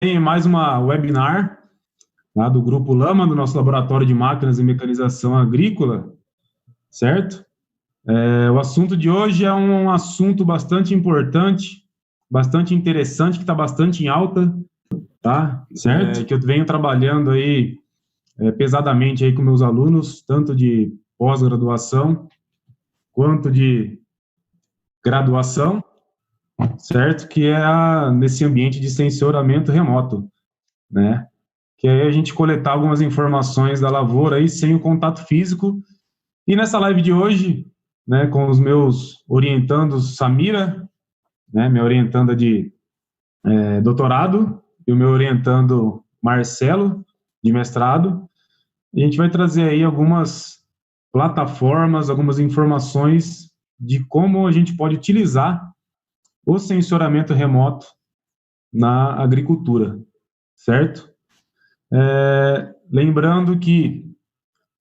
Tem mais uma webinar lá do Grupo Lama, do nosso Laboratório de Máquinas e Mecanização Agrícola, certo? O assunto de hoje é um assunto bastante importante, bastante interessante, que está bastante em alta, tá? Certo? Que eu venho trabalhando aí pesadamente aí com meus alunos, tanto de pós-graduação quanto de graduação, certo? Que é nesse ambiente de sensoramento remoto, né? Que aí a gente coletar algumas informações da lavoura aí sem o contato físico. E nessa live de hoje, né, com os meus orientandos, Samira, né, minha orientanda de doutorado, e o meu orientando Marcelo, de mestrado, a gente vai trazer aí algumas plataformas, algumas informações de como a gente pode utilizar o sensoramento remoto na agricultura, certo? Lembrando que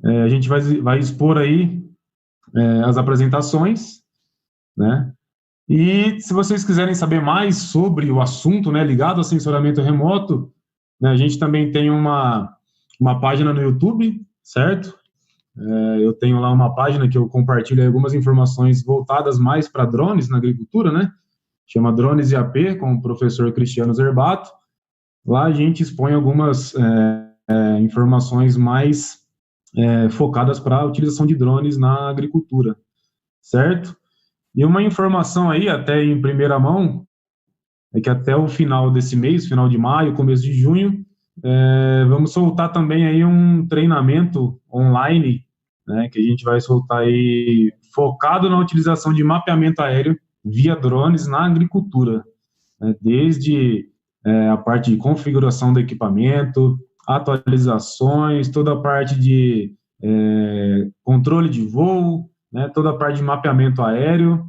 a gente vai expor aí as apresentações, né? E se vocês quiserem saber mais sobre o assunto, né, ligado ao sensoramento remoto, né, a gente também tem uma página no YouTube, certo? Eu tenho lá uma página que eu compartilho algumas informações voltadas mais para drones na agricultura, né? Chama Drones IAP, com o professor Cristiano Zerbato. Lá a gente expõe algumas informações mais focadas para a utilização de drones na agricultura, certo? E uma informação aí, até em primeira mão, é que até o final desse mês, final de maio, começo de junho, vamos soltar também aí um treinamento online, né, que a gente vai soltar aí focado na utilização de mapeamento aéreo via drones na agricultura, né, desde a parte de configuração do equipamento, atualizações, toda a parte de controle de voo, né, toda a parte de mapeamento aéreo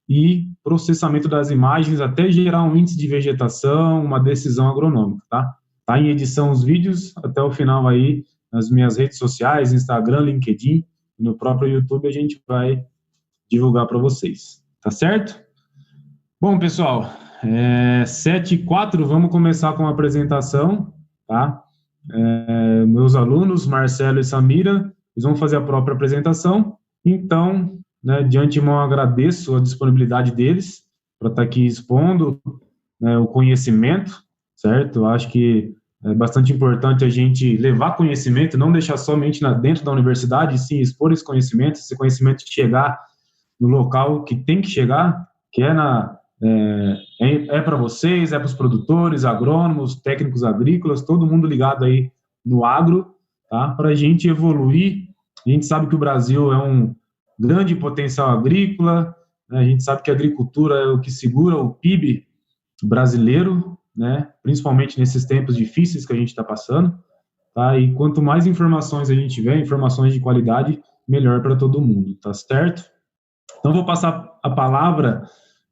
e processamento das imagens até gerar um índice de vegetação, uma decisão agronômica, tá? Tá em edição os vídeos até o final aí nas minhas redes sociais, Instagram, LinkedIn, e no próprio YouTube a gente vai divulgar para vocês, tá certo? Bom, pessoal, 7h04, vamos começar com a apresentação, tá? Meus alunos, Marcelo e Samira, eles vão fazer a própria apresentação, então, né, de antemão agradeço a disponibilidade deles para estar aqui expondo, né, o conhecimento, certo? Eu acho que é bastante importante a gente levar conhecimento, não deixar somente dentro da universidade, e sim expor esse conhecimento chegar no local que tem que chegar, que é para vocês, é para os produtores, agrônomos, técnicos agrícolas, todo mundo ligado aí no agro, tá? Para a gente evoluir. A gente sabe que o Brasil é um grande potencial agrícola, né? A gente sabe que a agricultura é o que segura o PIB brasileiro, né? Principalmente nesses tempos difíceis que a gente está passando, tá? E quanto mais informações a gente tiver, informações de qualidade, melhor para todo mundo, tá certo? Então, vou passar a palavra,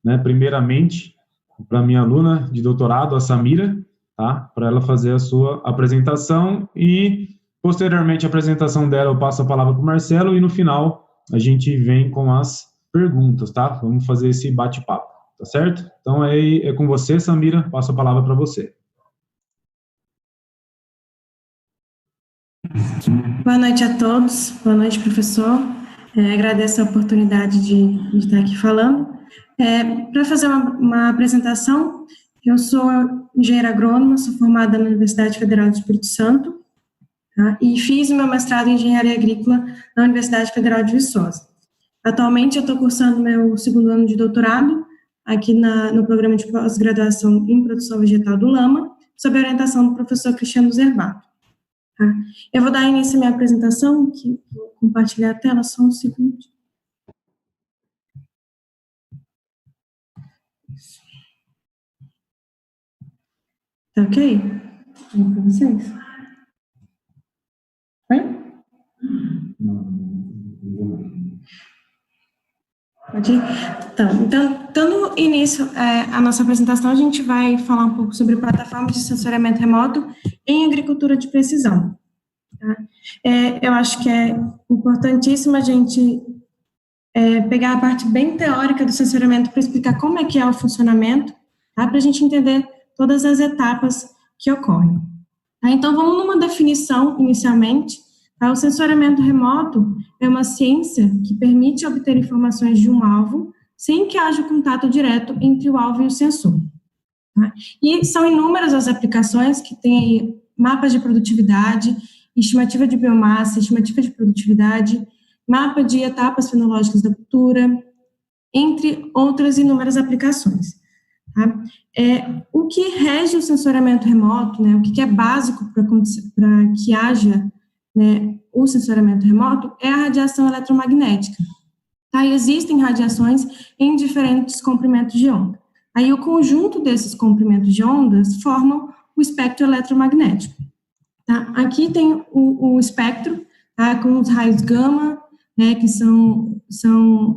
né, primeiramente, para minha aluna de doutorado, a Samira, tá? Para ela fazer a sua apresentação e, posteriormente, a apresentação dela, eu passo a palavra para o Marcelo e, no final, a gente vem com as perguntas, tá? Vamos fazer esse bate-papo, tá certo? Então, é com você, Samira, passo a palavra para você. Boa noite a todos, boa noite, professor. Agradeço a oportunidade de estar aqui falando. Para fazer uma apresentação, eu sou engenheira agrônoma, sou formada na Universidade Federal do Espírito Santo, tá? E fiz o meu mestrado em engenharia agrícola na Universidade Federal de Viçosa. Atualmente, eu estou cursando meu segundo ano de doutorado aqui no programa de pós-graduação em produção vegetal do Lama, sob a orientação do professor Cristiano Zerbato. Tá? Eu vou dar início à minha apresentação, que vou compartilhar a tela, só um segundo. Tá ok? Vou para vocês. Oi? Pode ir? Então, dando início à nossa apresentação, a gente vai falar um pouco sobre plataformas de sensoriamento remoto em agricultura de precisão. Tá? Eu acho que é importantíssimo a gente pegar a parte bem teórica do sensoriamento para explicar como é que é o funcionamento, tá? Para a gente entender todas as etapas que ocorrem. Então, vamos numa definição, inicialmente. O sensoriamento remoto é uma ciência que permite obter informações de um alvo sem que haja contato direto entre o alvo e o sensor. E são inúmeras as aplicações que têm aí mapas de produtividade, estimativa de biomassa, estimativa de produtividade, mapa de etapas fenológicas da cultura, entre outras inúmeras aplicações. O que rege o sensoriamento remoto, né, o que é básico para que haja, né, o sensoriamento remoto, é a radiação eletromagnética. E existem radiações em diferentes comprimentos de onda. Aí o conjunto desses comprimentos de ondas formam o espectro eletromagnético. Aqui tem o espectro, com os raios gama, né, que são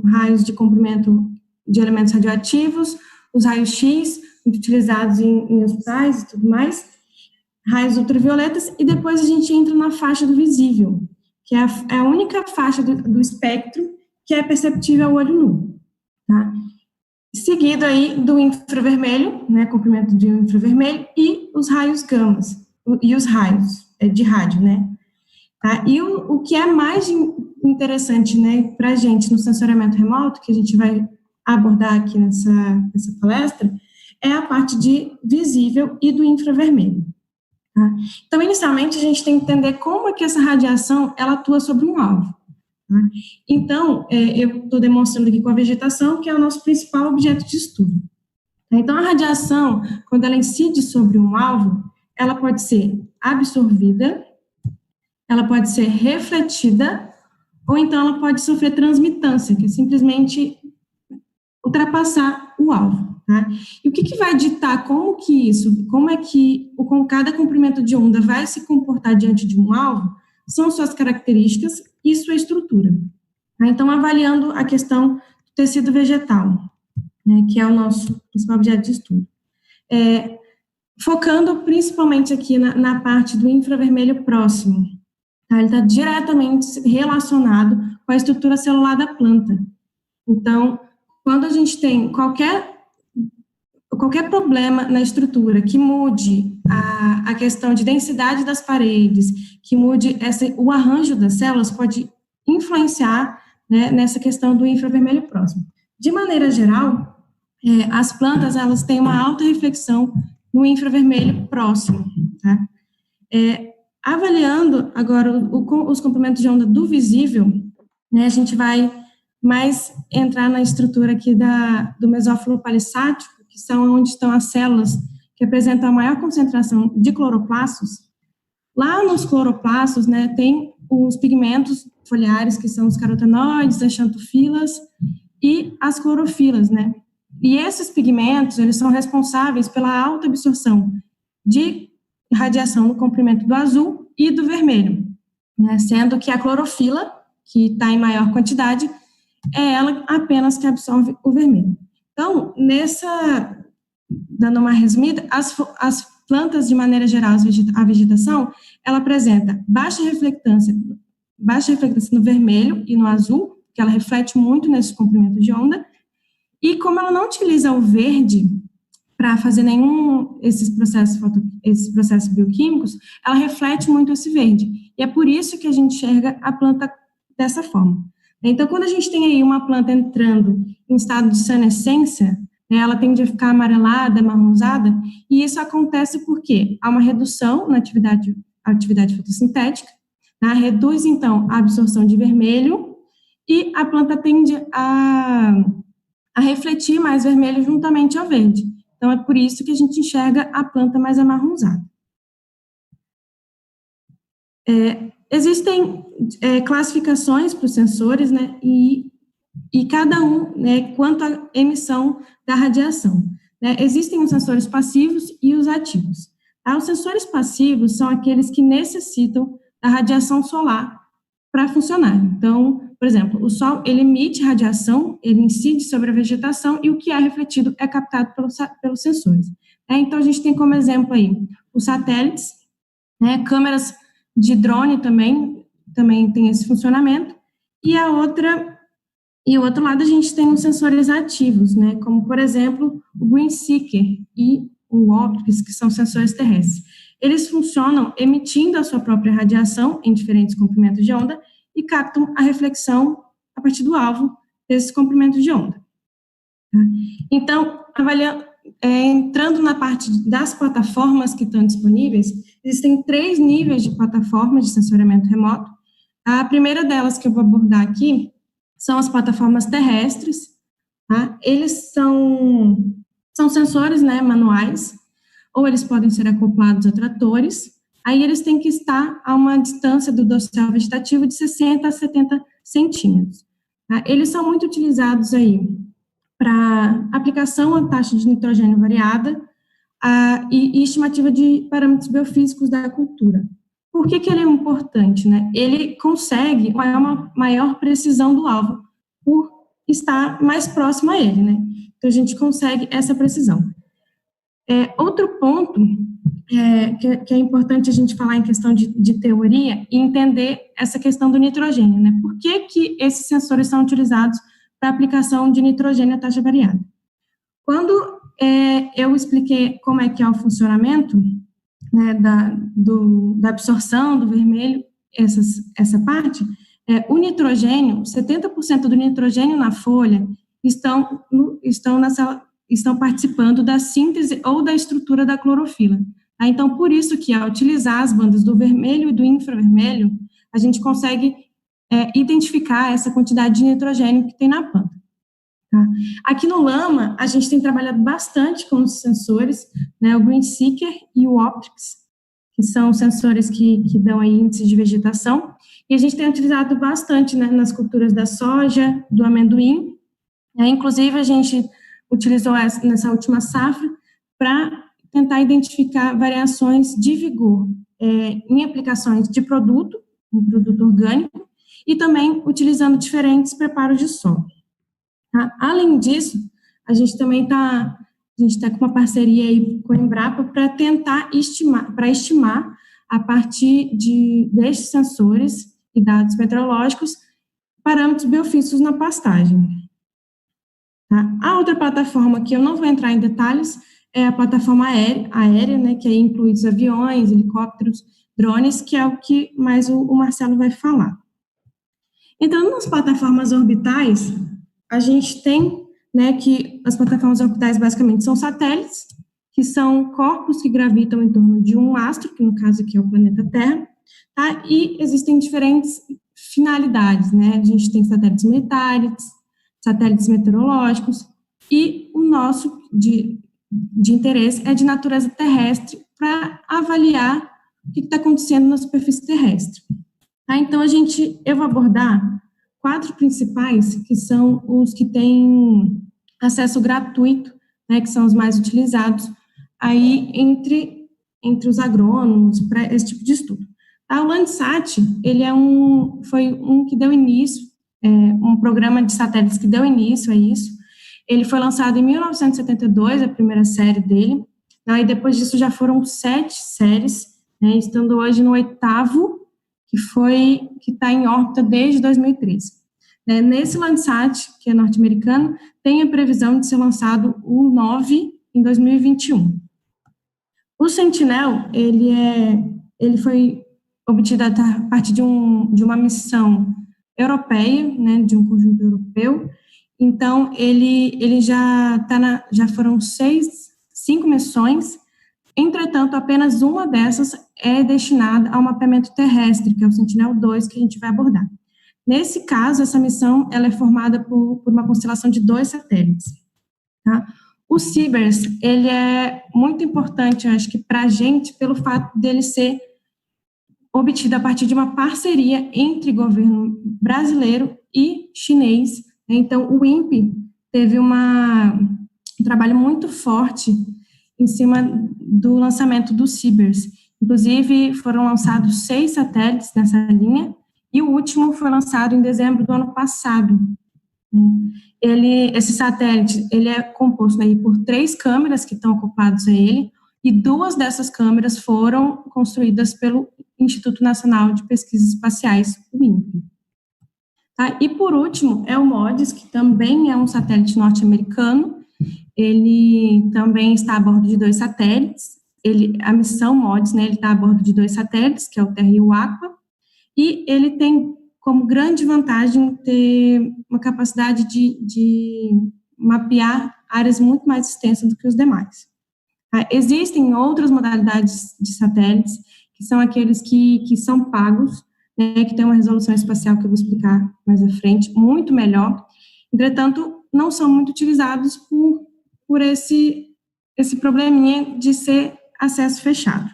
raios de comprimento de elementos radioativos, os raios X, utilizados em hospitais e tudo mais, raios ultravioletas, e depois a gente entra na faixa do visível, que é a única faixa do espectro que é perceptível ao olho nu. Seguido aí do infravermelho, né, comprimento de infravermelho, e os raios gamas, e os raios de rádio, né. E o que é mais interessante, né, para a gente no sensoriamento remoto, que a gente vai abordar aqui nessa palestra, é a parte de visível e do infravermelho. Então, inicialmente, a gente tem que entender como é que essa radiação, ela atua sobre um alvo. Então, eu estou demonstrando aqui com a vegetação, que é o nosso principal objeto de estudo. Então, a radiação, quando ela incide sobre um alvo, ela pode ser absorvida, ela pode ser refletida, ou então ela pode sofrer transmitância, que é simplesmente ultrapassar o alvo. E o que vai ditar como é que cada comprimento de onda vai se comportar diante de um alvo, são suas características e sua estrutura. Então, avaliando a questão do tecido vegetal, né, que é o nosso principal objeto de estudo. Focando principalmente aqui na parte do infravermelho próximo. Ele está diretamente relacionado com a estrutura celular da planta. Então, quando a gente tem qualquer problema na estrutura que mude a questão de densidade das paredes, que mude o arranjo das células, pode influenciar, né, nessa questão do infravermelho próximo. De maneira geral, as plantas, elas têm uma alta reflexão no infravermelho próximo. Avaliando agora os comprimentos de onda do visível, né, a gente vai mais entrar na estrutura aqui do mesófilo palissático, que são onde estão as células que apresentam a maior concentração de cloroplastos. Lá nos cloroplastos, né, tem os pigmentos foliares, que são os carotenoides, as xantofilas e as clorofilas, né? E esses pigmentos, eles são responsáveis pela alta absorção de radiação no comprimento do azul e do vermelho, né? Sendo que a clorofila, que está em maior quantidade, é ela apenas que absorve o vermelho. Então, dando uma resumida, as plantas, de maneira geral, a vegetação, ela apresenta baixa reflectância no vermelho e no azul, que ela reflete muito nesses comprimentos de onda, e como ela não utiliza o verde para fazer esses processos bioquímicos, ela reflete muito esse verde, e é por isso que a gente enxerga a planta dessa forma. Então, quando a gente tem aí uma planta entrando em estado de senescência, né, ela tende a ficar amarelada, marronzada, e isso acontece porque há uma redução na atividade fotossintética, né, reduz, então, a absorção de vermelho, e a planta tende a refletir mais vermelho juntamente ao verde. Então, é por isso que a gente enxerga a planta mais amarronzada. Existem classificações para os sensores, né, e cada um, né, quanto à emissão da radiação. Né? Existem os sensores passivos e os ativos. Os sensores passivos são aqueles que necessitam da radiação solar para funcionar. Então, por exemplo, o Sol, ele emite radiação, ele incide sobre a vegetação, e o que é refletido é captado pelos sensores. Então, a gente tem como exemplo aí os satélites, né, câmeras de drone também tem esse funcionamento, e o outro lado a gente tem os sensores ativos, né, como, por exemplo, o Green Seeker e o Optics, que são sensores terrestres. eles funcionam emitindo a sua própria radiação em diferentes comprimentos de onda e captam a reflexão a partir do alvo desses comprimentos de onda. Então, entrando na parte das plataformas que estão disponíveis, existem 3 níveis de plataformas de sensoriamento remoto. A primeira delas que eu vou abordar aqui são as plataformas terrestres. Tá? Eles são sensores, né, manuais, ou eles podem ser acoplados a tratores. Aí eles têm que estar a uma distância do dossel vegetativo de 60 a 70 centímetros. Tá? Eles são muito utilizados aí para aplicação à taxa de nitrogênio variada e estimativa de parâmetros biofísicos da cultura. Por que ele é importante, né? Ele consegue uma maior precisão do alvo por estar mais próximo a ele, né? Então, a gente consegue essa precisão. Outro ponto que é importante a gente falar em questão de teoria e entender essa questão do nitrogênio, né? Por que esses sensores são utilizados para aplicação de nitrogênio a taxa variada? Quando eu expliquei como é que é o funcionamento, né, da absorção do vermelho, essa parte, o nitrogênio, 70% do nitrogênio na folha estão participando da síntese ou da estrutura da clorofila. Tá? Então, por isso que ao utilizar as bandas do vermelho e do infravermelho, a gente consegue identificar essa quantidade de nitrogênio que tem na planta. Tá? Aqui no Lama, a gente tem trabalhado bastante com os sensores, né, o GreenSeeker e o Optrix, que são sensores que dão aí índice de vegetação, e a gente tem utilizado bastante, né, nas culturas da soja, do amendoim, inclusive a gente utilizou nessa última safra para tentar identificar variações de vigor em aplicações de produto, um produto orgânico, e também utilizando diferentes preparos de solo. Tá? Além disso, a gente também está com uma parceria aí com a Embrapa para tentar estimar a partir destes sensores e dados meteorológicos parâmetros biofísicos na pastagem. Tá? A outra plataforma que eu não vou entrar em detalhes é a plataforma aérea, né, que aí inclui os aviões, helicópteros, drones, que é o que mais o Marcelo vai falar. Entrando nas plataformas orbitais, a gente tem, né, que as plataformas orbitais basicamente são satélites, que são corpos que gravitam em torno de um astro, que no caso aqui é o planeta Terra, tá? E existem diferentes finalidades, né? A gente tem satélites militares, satélites meteorológicos, e o nosso de interesse é de natureza terrestre, para avaliar o que está acontecendo na superfície terrestre. Tá? Então, eu vou abordar 4 principais, que são os que têm acesso gratuito, né, que são os mais utilizados aí entre os agrônomos para esse tipo de estudo. Tá? O Landsat, ele foi um que deu início, um programa de satélites que deu início a isso. Ele foi lançado em 1972, a primeira série dele, tá? E depois disso já foram 7 séries, né, estando hoje no 8º, que está em órbita desde 2013. Nesse Landsat, que é norte-americano, tem a previsão de ser lançado o 9 em 2021. O Sentinel, ele foi obtido a partir de uma missão europeia, né, de um conjunto europeu. Então, ele já foram 5 missões. Entretanto, apenas uma dessas é destinada ao mapeamento terrestre, que é o Sentinel-2, que a gente vai abordar. Nesse caso, essa missão ela é formada por uma constelação de 2 satélites. Tá? O CIBERS, ele é muito importante, eu acho que para a gente, pelo fato dele ser obtido a partir de uma parceria entre governo brasileiro e chinês. Então, o INPE teve um trabalho muito forte em cima do lançamento do CIBERS. Inclusive, foram lançados 6 satélites nessa linha, e o último foi lançado em dezembro do ano passado. Esse satélite, ele é composto aí por 3 câmeras que estão acopladas a ele, e 2 dessas câmeras foram construídas pelo Instituto Nacional de Pesquisas Espaciais, o INPE. Tá? E, por último, é o MODIS, que também é um satélite norte-americano. Ele também está a bordo de 2 satélites. a missão MODES, né, ele está a bordo de 2 satélites, que é o Terra e o Aqua, e ele tem como grande vantagem ter uma capacidade de mapear áreas muito mais extensas do que os demais. Existem outras modalidades de satélites, que são aqueles que são pagos, né, que tem uma resolução espacial que eu vou explicar mais à frente, muito melhor. Entretanto, não são muito utilizados por esse probleminha de ser acesso fechado.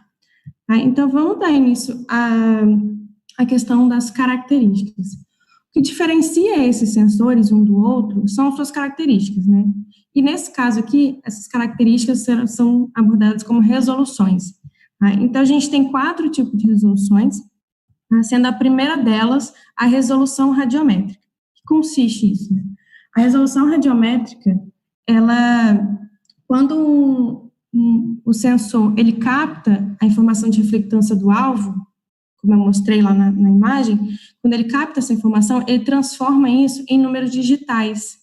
Tá? Então, vamos dar início à questão das características. O que diferencia esses sensores um do outro são suas características, né? E nesse caso aqui, essas características são abordadas como resoluções. Tá? Então, a gente tem 4 tipos de resoluções, tá? Sendo a primeira delas a resolução radiométrica. O que consiste isso? Né? A resolução radiométrica, ela, quando o sensor ele capta a informação de reflectância do alvo, como eu mostrei lá na imagem, quando ele capta essa informação, ele transforma isso em números digitais.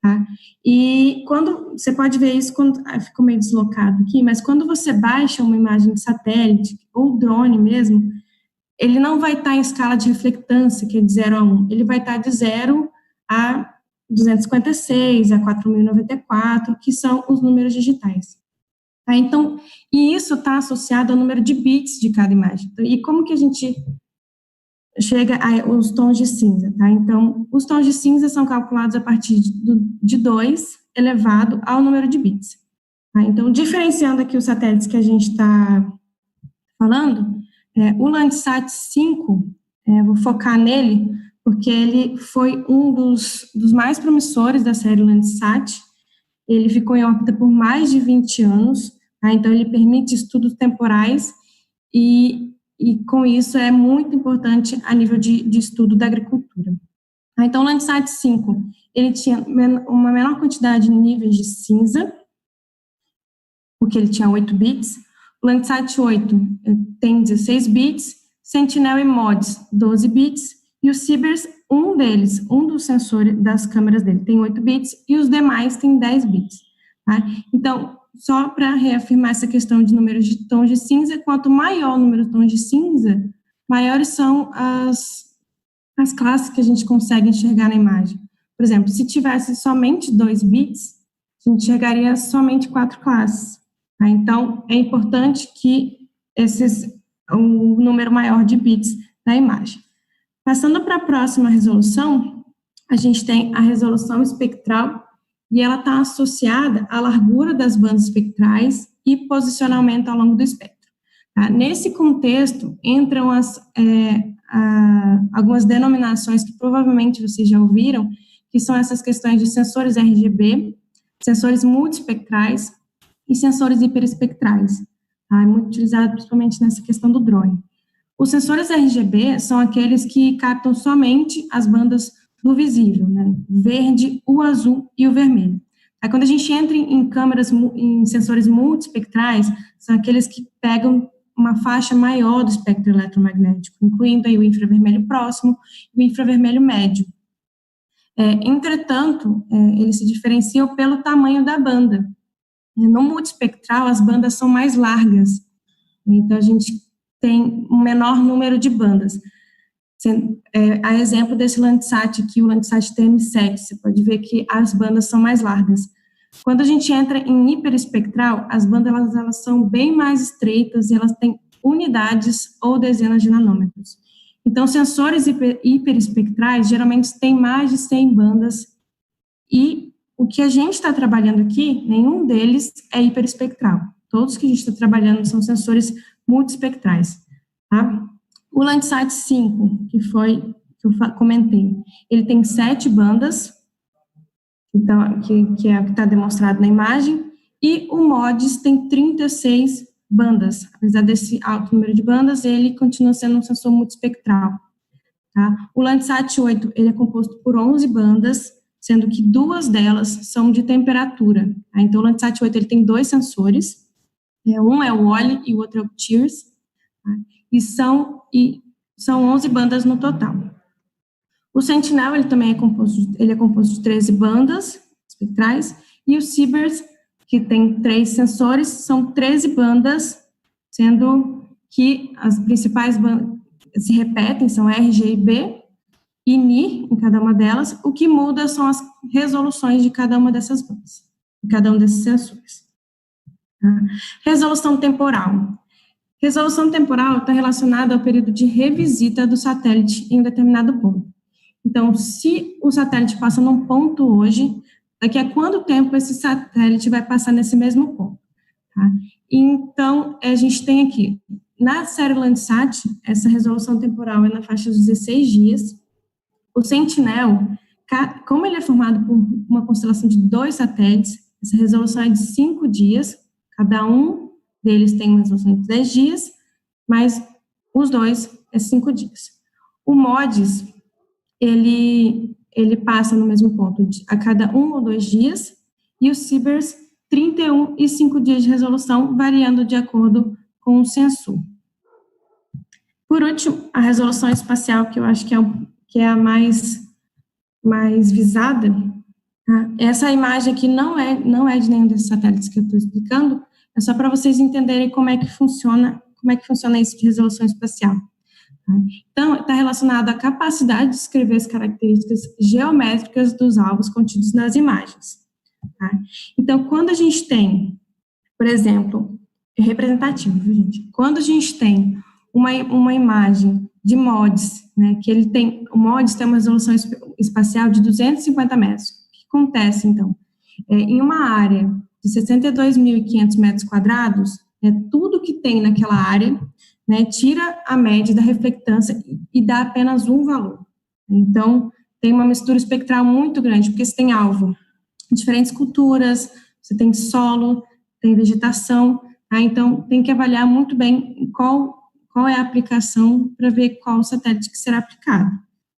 Tá? E quando, você pode ver isso, ficou meio deslocado aqui, mas quando você baixa uma imagem de satélite, ou drone mesmo, ele não vai estar em escala de reflectância, que é de 0 a 1, ele vai estar de 0 a 256, a 4094, que são os números digitais. Tá? Então, e isso está associado ao número de bits de cada imagem. E como que a gente chega aos tons de cinza? Tá? Então, os tons de cinza são calculados a partir de 2 elevado ao número de bits. Tá? Então, diferenciando aqui os satélites que a gente está falando, o Landsat 5, vou focar nele, porque ele foi um dos mais promissores da série Landsat. Ele ficou em órbita por mais de 20 anos, tá? Então ele permite estudos temporais e com isso é muito importante a nível de estudo da agricultura. Tá? Então o Landsat 5, ele tinha uma menor quantidade de níveis de cinza, porque ele tinha 8 bits, o Landsat 8 tem 16 bits, Sentinel e MODES 12 bits, e o CBERS, um dos sensores das câmeras dele tem 8 bits e os demais tem 10 bits. Tá? Então, só para reafirmar essa questão de números de tons de cinza, quanto maior o número de tons de cinza, maiores são as classes que a gente consegue enxergar na imagem. Por exemplo, se tivesse somente 2 bits, a gente enxergaria somente 4 classes. Tá? Então, é importante que um número maior de bits na imagem. Passando para a próxima resolução, a gente tem a resolução espectral, e ela está associada à largura das bandas espectrais e posicionamento ao longo do espectro. Tá? Nesse contexto, entram algumas denominações que provavelmente vocês já ouviram, que são essas questões de sensores RGB, sensores multiespectrais e sensores hiperespectrais. Tá? É muito utilizado principalmente nessa questão do drone. Os sensores RGB são aqueles que captam somente as bandas do visível, né? O verde, o azul e o vermelho. Aí, quando a gente entra em sensores multiespectrais, são aqueles que pegam uma faixa maior do espectro eletromagnético, incluindo aí o infravermelho próximo e o infravermelho médio. Entretanto, eles se diferenciam pelo tamanho da banda. No multiespectral, as bandas são mais largas, então a gente tem um menor número de bandas. A exemplo desse Landsat aqui, o Landsat TM7, você pode ver que as bandas são mais largas. Quando a gente entra em hiperespectral, as bandas elas são bem mais estreitas e elas têm unidades ou dezenas de nanômetros. Então, sensores hiperespectrais geralmente têm mais de 100 bandas e o que a gente está trabalhando aqui, nenhum deles é hiperespectral. Todos que a gente está trabalhando são sensores multiespectrais, tá? O Landsat 5, que eu comentei, ele tem 7 bandas, então, que é o que está demonstrado na imagem, e o MODES tem 36 bandas. Apesar desse alto número de bandas, ele continua sendo um sensor multiespectral. Tá? O Landsat 8, ele é composto por 11 bandas, sendo que 2 delas são de temperatura. Tá? Então, o Landsat 8 ele tem 2 sensores, um é o OLE e o outro é o TIRS, tá? e são 11 bandas no total. O Sentinel, ele também é composto de 13 bandas espectrais, e o CBERS que tem 3 sensores, são 13 bandas, sendo que as principais bandas se repetem, são R, G e B, e NIR em cada uma delas. O que muda são as resoluções de cada uma dessas bandas, de cada um desses sensores. Tá? Resolução temporal. Resolução temporal está relacionada ao período de revisita do satélite em um determinado ponto. Então, se o satélite passa num ponto hoje, daqui a quanto tempo esse satélite vai passar nesse mesmo ponto? Tá? Então, a gente tem aqui, na série Landsat, essa resolução temporal é na faixa de 16 dias. O Sentinel, como ele é formado por uma constelação de 2 satélites, essa resolução é de 5 dias, cada um deles tem uma resolução de 10 dias, mas os 2 é 5 dias. O MODIS, ele passa no mesmo ponto a cada 1 ou 2 dias, e o CIBERS, 31 e 5 dias de resolução, variando de acordo com o sensor. Por último, a resolução espacial, que eu acho que é a mais visada, tá? Essa imagem aqui não é de nenhum desses satélites que eu estou explicando, é só para vocês entenderem como é que funciona isso de resolução espacial. Tá? Então, está relacionado à capacidade de descrever as características geométricas dos alvos contidos nas imagens. Tá? Então, quando a gente tem, por exemplo, representativo, viu, gente? Quando a gente tem uma imagem de MODIS, né, o MODIS tem uma resolução espacial de 250 metros. O que acontece, então? Em uma área de 62.500 metros quadrados, tudo que tem naquela área, né, tira a média da reflectância e dá apenas um valor. Então, tem uma mistura espectral muito grande, porque você tem alvo, diferentes culturas, você tem solo, tem vegetação, tá? Então tem que avaliar muito bem qual é a aplicação para ver qual satélite que será aplicado.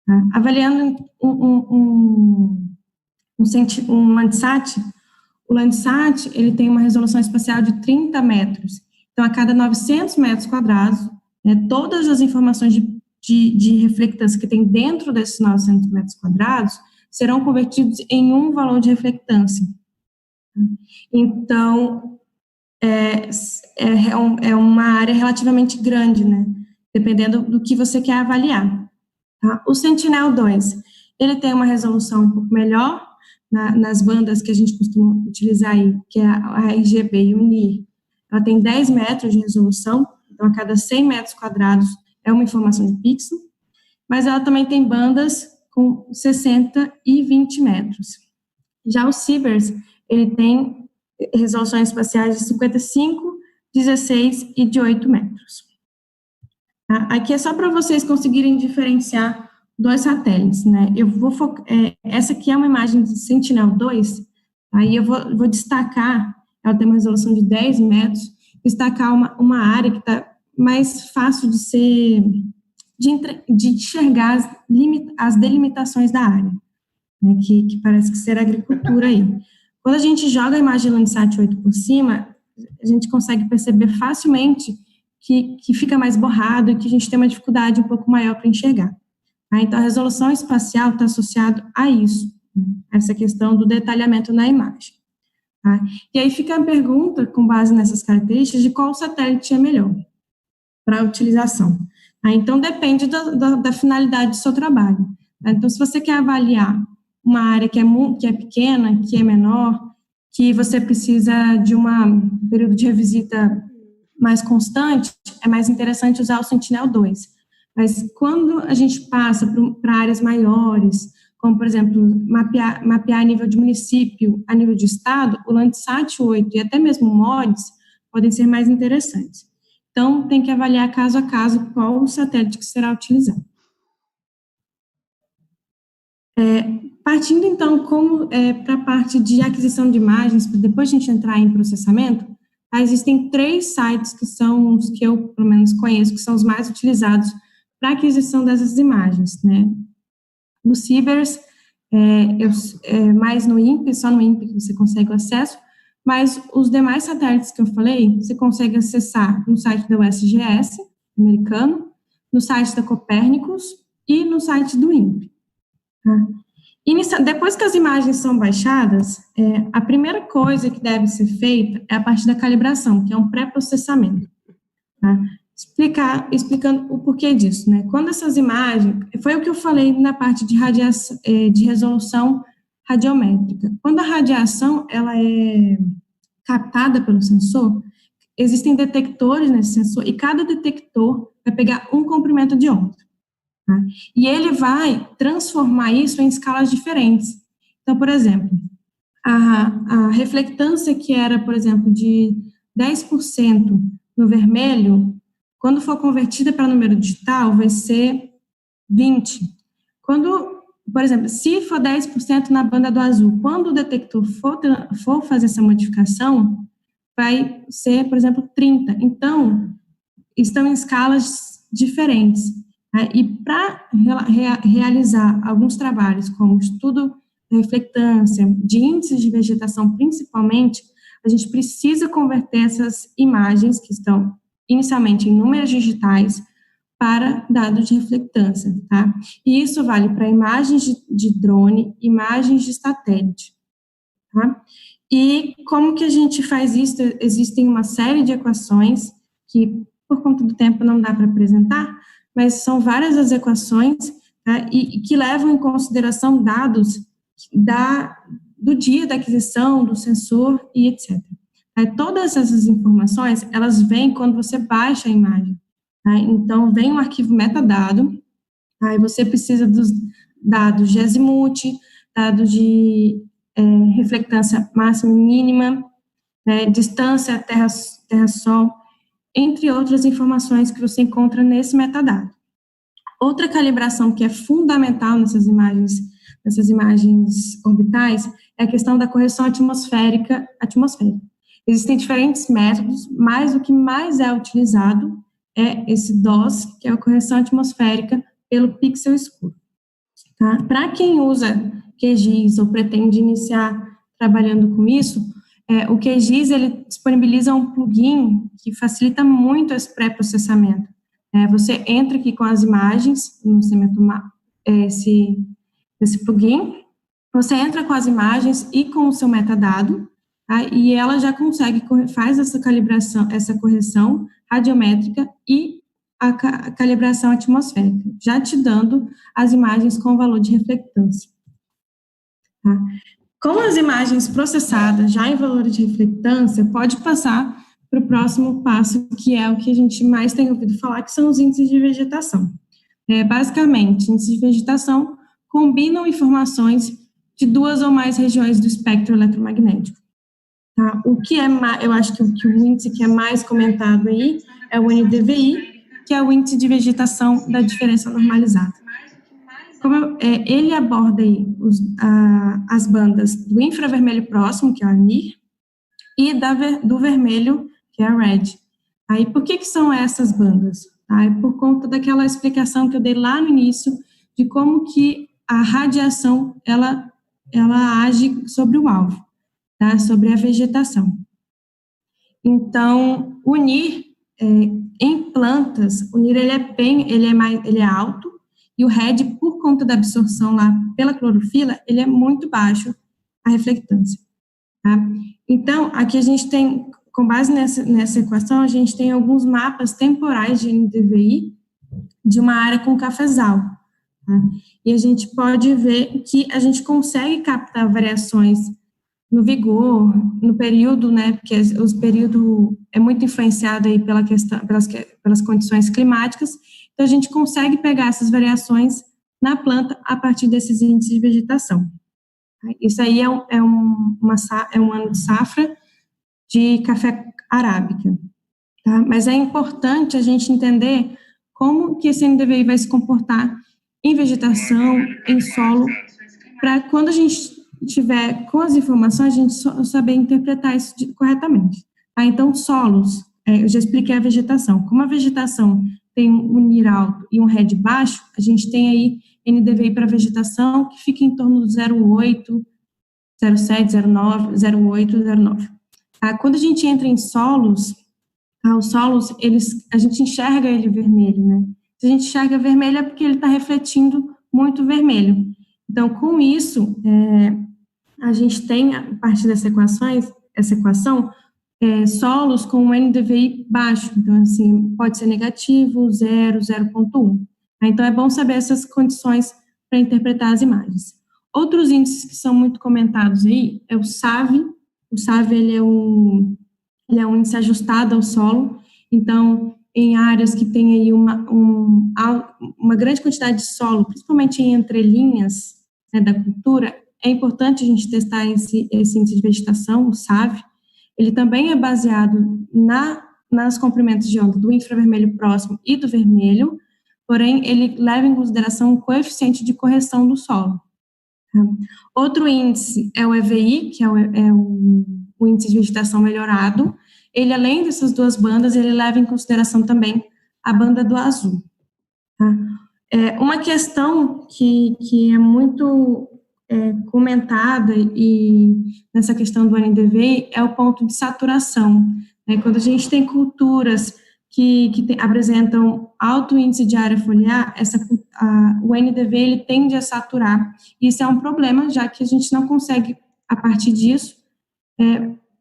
Tá? Avaliando um Landsat, o Landsat ele tem uma resolução espacial de 30 metros. Então, a cada 900 metros quadrados, né, todas as informações de reflectância que tem dentro desses 900 metros quadrados serão convertidos em um valor de reflectância. Então, é uma área relativamente grande, né? Dependendo do que você quer avaliar. Tá? O Sentinel-2, ele tem uma resolução um pouco melhor nas bandas que a gente costuma utilizar aí, que é a RGB e o NIR. Ela tem 10 metros de resolução, então a cada 100 metros quadrados é uma informação de pixel, mas ela também tem bandas com 60 e 20 metros. Já o CIBERS, ele tem resoluções espaciais de 55, 16 e de 8 metros. Tá? Aqui é só para vocês conseguirem diferenciar 2 satélites, né? Eu vou essa aqui é uma imagem de Sentinel-2, aí eu vou destacar, ela tem uma resolução de 10 metros, destacar uma área que está mais fácil de enxergar as delimitações da área, né, que parece que será agricultura aí. Quando a gente joga a imagem Landsat 8 por cima, a gente consegue perceber facilmente que fica mais borrado e que a gente tem uma dificuldade um pouco maior para enxergar. Tá? Então, a resolução espacial está associada a isso, né, essa questão do detalhamento na imagem. Tá? E aí fica a pergunta, com base nessas características, de qual satélite é melhor para a utilização. Tá? Então, depende da finalidade do seu trabalho. Tá? Então, se você quer avaliar uma área que é pequena, que é menor, que você precisa de um período de revisita mais constante, é mais interessante usar o Sentinel-2. Mas quando a gente passa para áreas maiores, como, por exemplo, mapear a nível de município, a nível de estado, o Landsat 8 e até mesmo o MODIS podem ser mais interessantes. Então, tem que avaliar caso a caso qual o satélite que será utilizado. Partindo, então, para a parte de aquisição de imagens, depois de a gente entrar em processamento, existem 3 sites que são os que eu, pelo menos, conheço, que são os mais utilizados para a aquisição dessas imagens, né? No CIBERS, mais no INPE, só no INPE que você consegue o acesso, mas os demais satélites que eu falei, você consegue acessar no site da USGS, americano, no site da Copérnicos e no site do INPE. Tá? Depois que as imagens são baixadas, a primeira coisa que deve ser feita é a parte da calibração, que é um pré-processamento. Tá? Explicando o porquê disso, né? Quando essas imagens, foi o que eu falei na parte de resolução radiométrica. Quando a radiação ela é captada pelo sensor, existem detectores nesse sensor, e cada detector vai pegar um comprimento de onda. Tá? E ele vai transformar isso em escalas diferentes. Então, por exemplo, a reflectância que era, por exemplo, de 10% no vermelho, quando for convertida para número digital, vai ser 20. Quando, por exemplo, se for 10% na banda do azul, quando o detector for fazer essa modificação, vai ser, por exemplo, 30. Então, estão em escalas diferentes. Tá? E para realizar alguns trabalhos, como estudo de reflectância, de índices de vegetação principalmente, a gente precisa converter essas imagens, que estão inicialmente em números digitais, para dados de reflectância, tá? E isso vale para imagens de drone, imagens de satélite, tá? E como que a gente faz isso? Existem uma série de equações que, por conta do tempo, não dá para apresentar, mas são várias as equações, tá? E que levam em consideração dados do dia da aquisição, do sensor e etc. Tá? Todas essas informações, elas vêm quando você baixa a imagem. Tá? Então, vem um arquivo metadado, tá? E você precisa dos dados de azimuth, dados de reflectância máxima e mínima, né, distância Terra-Sol, entre outras informações que você encontra nesse metadado. Outra calibração que é fundamental nessas imagens orbitais é a questão da correção atmosférica. Existem diferentes métodos, mas o que mais é utilizado é esse DOS, que é a correção atmosférica pelo pixel escuro. Tá? Para quem usa QGIS ou pretende iniciar trabalhando com isso, o QGIS ele disponibiliza um plugin que facilita muito esse pré-processamento. Você entra aqui com as imagens, esse plugin, você entra com as imagens e com o seu metadado, tá? E ela já faz essa calibração, essa correção radiométrica e a calibração atmosférica, já te dando as imagens com valor de reflectância. Tá? Com as imagens processadas já em valores de reflectância, pode passar para o próximo passo, que é o que a gente mais tem ouvido falar, que são os índices de vegetação. Basicamente, índices de vegetação combinam informações de duas ou mais regiões do espectro eletromagnético. Tá? Eu acho que o índice que é mais comentado aí é o NDVI, que é o índice de vegetação da diferença normalizada. Ele aborda aí as bandas do infravermelho próximo, que é a NIR, e do vermelho, que é a RED. Aí, por que são essas bandas? Tá? É por conta daquela explicação que eu dei lá no início, de como que a radiação, ela age sobre o alvo, tá? Sobre a vegetação. Então, o NIR, em plantas, o NIR ele é alto, e o RED, por conta da absorção lá pela clorofila, ele é muito baixo, a reflectância. Tá? Então, aqui a gente tem, com base nessa equação, a gente tem alguns mapas temporais de NDVI de uma área com cafezal. Tá? E a gente pode ver que a gente consegue captar variações no vigor, no período, né, porque o período é muito influenciado aí pelas condições climáticas, então a gente consegue pegar essas variações na planta a partir desses índices de vegetação. Isso aí é um ano de safra de café arábica, tá? Mas é importante a gente entender como que esse NDVI vai se comportar em vegetação, em solo, para quando a gente tiver com as informações, a gente saber interpretar isso corretamente. Tá? Então, solos, eu já expliquei a vegetação. Como a vegetação tem um NIR alto e um RED baixo, a gente tem aí NDVI para vegetação que fica em torno do 0,8, 0,7, 0,9, 0,8, 0,9. Tá? Quando a gente entra em solos, tá? Os solos, a gente enxerga ele vermelho, né? Se a gente enxerga vermelho é porque ele está refletindo muito vermelho. Então, com isso, a gente tem, a partir dessa equação, solos com um NDVI baixo, então, assim, pode ser negativo, 0, 0,1. Então, é bom saber essas condições para interpretar as imagens. Outros índices que são muito comentados aí é o SAV. O SAV, ele é um índice ajustado ao solo, então, em áreas que tem aí uma grande quantidade de solo, principalmente em entrelinhas, né, da cultura, é importante a gente testar esse índice de vegetação, o SAV. Ele também é baseado nas comprimentos de onda do infravermelho próximo e do vermelho, porém, ele leva em consideração o coeficiente de correção do solo. Tá? Outro índice é o EVI, que é o índice de vegetação melhorado. Ele, além dessas duas bandas, ele leva em consideração também a banda do azul. Tá? Uma questão que é muito comentada e nessa questão do NDVI é o ponto de saturação. Né? Quando a gente tem culturas que apresentam alto índice de área foliar, o NDVI ele tende a saturar. Isso é um problema, já que a gente não consegue, a partir disso,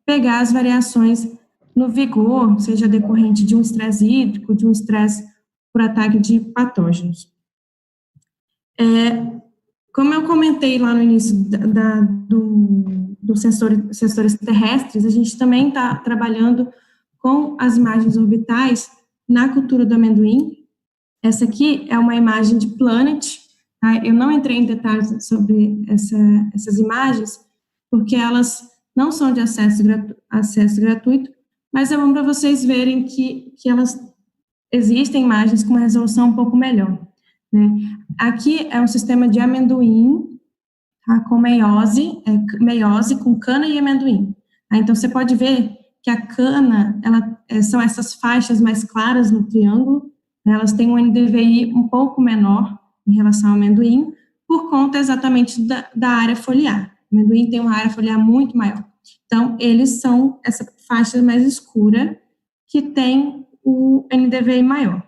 pegar as variações no vigor, seja decorrente de um estresse hídrico, de um estresse por ataque de patógenos. Como eu comentei lá no início dos sensores terrestres, a gente também está trabalhando com as imagens orbitais na cultura do amendoim. Essa aqui é uma imagem de Planet, tá? Eu não entrei em detalhes sobre essas imagens, porque elas não são de acesso gratuito, mas é bom para vocês verem que elas existem imagens com uma resolução um pouco melhor. Né? Aqui é um sistema de amendoim, tá? Com meiose, com cana e amendoim. Tá? Então, você pode ver que a cana, são essas faixas mais claras no triângulo, né? Elas têm um NDVI um pouco menor em relação ao amendoim, por conta exatamente da área foliar. O amendoim tem uma área foliar muito maior. Então, eles são essa faixa mais escura, que tem o NDVI maior.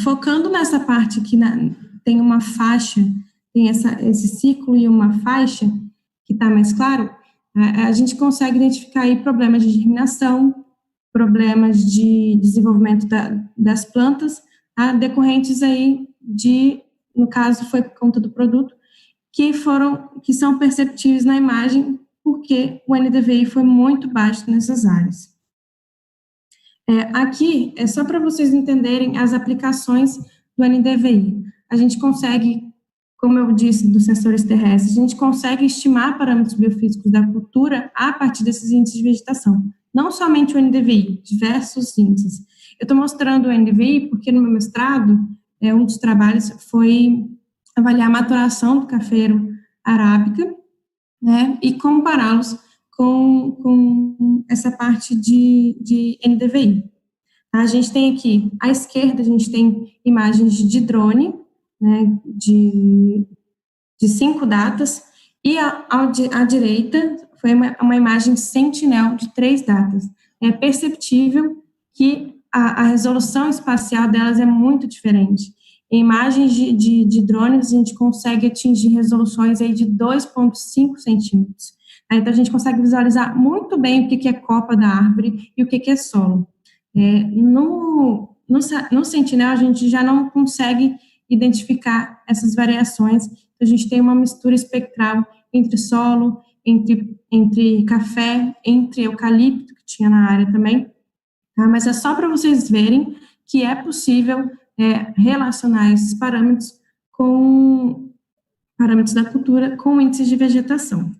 Focando nessa parte que tem uma faixa, tem esse ciclo e uma faixa que está mais claro, a gente consegue identificar aí problemas de germinação, problemas de desenvolvimento das plantas, decorrentes aí no caso foi por conta do produto, que são perceptíveis na imagem, porque o NDVI foi muito baixo nessas áreas. Aqui é só para vocês entenderem as aplicações do NDVI. A gente consegue, como eu disse, dos sensores terrestres, a gente consegue estimar parâmetros biofísicos da cultura a partir desses índices de vegetação. Não somente o NDVI, diversos índices. Eu estou mostrando o NDVI porque no meu mestrado, um dos trabalhos foi avaliar a maturação do cafeiro arábica, né, e compará-los com essa parte de NDVI. A gente tem aqui, à esquerda, a gente tem imagens de drone, né, de 5 datas, e à direita foi uma imagem Sentinel de 3 datas. É perceptível que a resolução espacial delas é muito diferente. Em imagens de drones, a gente consegue atingir resoluções aí de 2,5 centímetros. Então, a gente consegue visualizar muito bem o que é copa da árvore e o que é solo. No Sentinel, a gente já não consegue identificar essas variações. A gente tem uma mistura espectral entre solo, entre café, entre eucalipto, que tinha na área também. Tá? Mas é só para vocês verem que é possível relacionar esses parâmetros com parâmetros da cultura com índices de vegetação.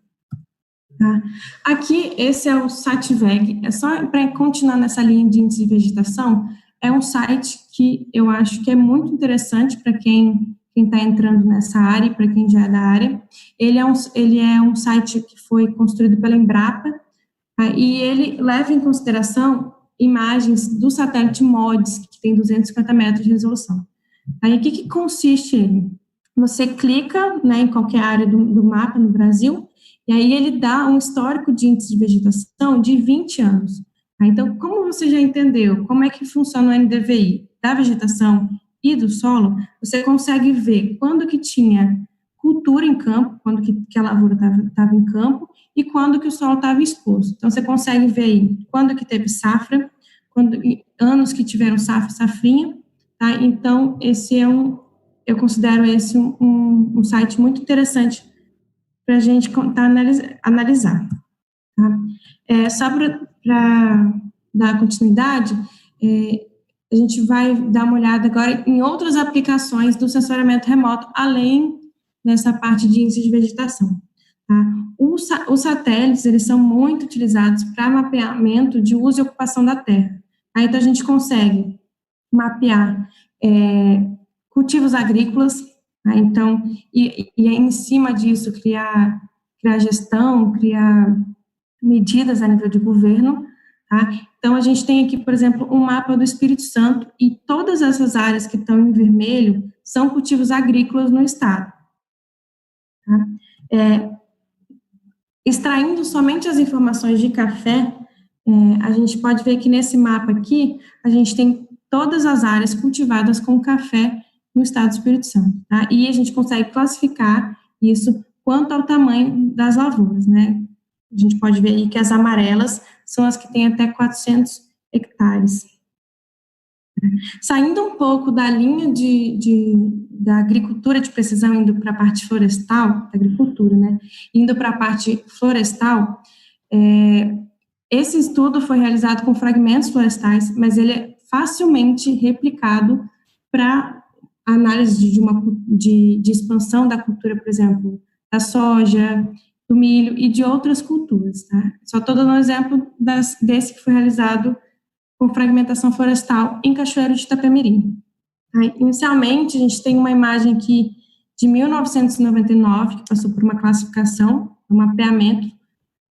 Tá? Aqui, esse é o SatVeg, é só para continuar nessa linha de índice de vegetação, é um site que eu acho que é muito interessante para quem está entrando nessa área e para quem já é da área. Ele é um site que foi construído pela Embrapa, tá? E ele leva em consideração imagens do satélite MODIS, que tem 250 metros de resolução. Aí, o que consiste ele? Você clica, né, em qualquer área do mapa no Brasil, e aí ele dá um histórico de índice de vegetação de 20 anos. Então, como você já entendeu como é que funciona o NDVI da vegetação e do solo, você consegue ver quando que tinha cultura em campo, quando que a lavoura estava em campo, e quando que o solo estava exposto. Então, você consegue ver aí quando que teve safra, anos que tiveram safra, safrinha, tá? Então, eu considero esse um site muito interessante para a gente analisar. Tá? Só para dar continuidade, a gente vai dar uma olhada agora em outras aplicações do sensoriamento remoto, além dessa parte de índice de vegetação. Tá? Os satélites, eles são muito utilizados para mapeamento de uso e ocupação da terra. Aí, então, a gente consegue mapear cultivos agrícolas, tá? Então, e em cima disso, criar gestão, criar medidas a nível de governo, tá? Então, a gente tem aqui, por exemplo, um mapa do Espírito Santo, e todas essas áreas que estão em vermelho são cultivos agrícolas no estado. Tá? Extraindo somente as informações de café, a gente pode ver que nesse mapa aqui, a gente tem todas as áreas cultivadas com café no estado do Espírito Santo, tá? E a gente consegue classificar isso quanto ao tamanho das lavouras, né? A gente pode ver aí que as amarelas são as que têm até 400 hectares. Saindo um pouco da linha da agricultura de precisão, indo para a parte florestal, da agricultura, né? Indo para a parte florestal, esse estudo foi realizado com fragmentos florestais, mas ele é facilmente replicado para análise de expansão da cultura, por exemplo, da soja, do milho e de outras culturas, tá? Só estou dando um exemplo desse que foi realizado com fragmentação florestal em Cachoeiro de Itapemirim. Tá? Inicialmente, a gente tem uma imagem aqui de 1999, que passou por uma classificação, um mapeamento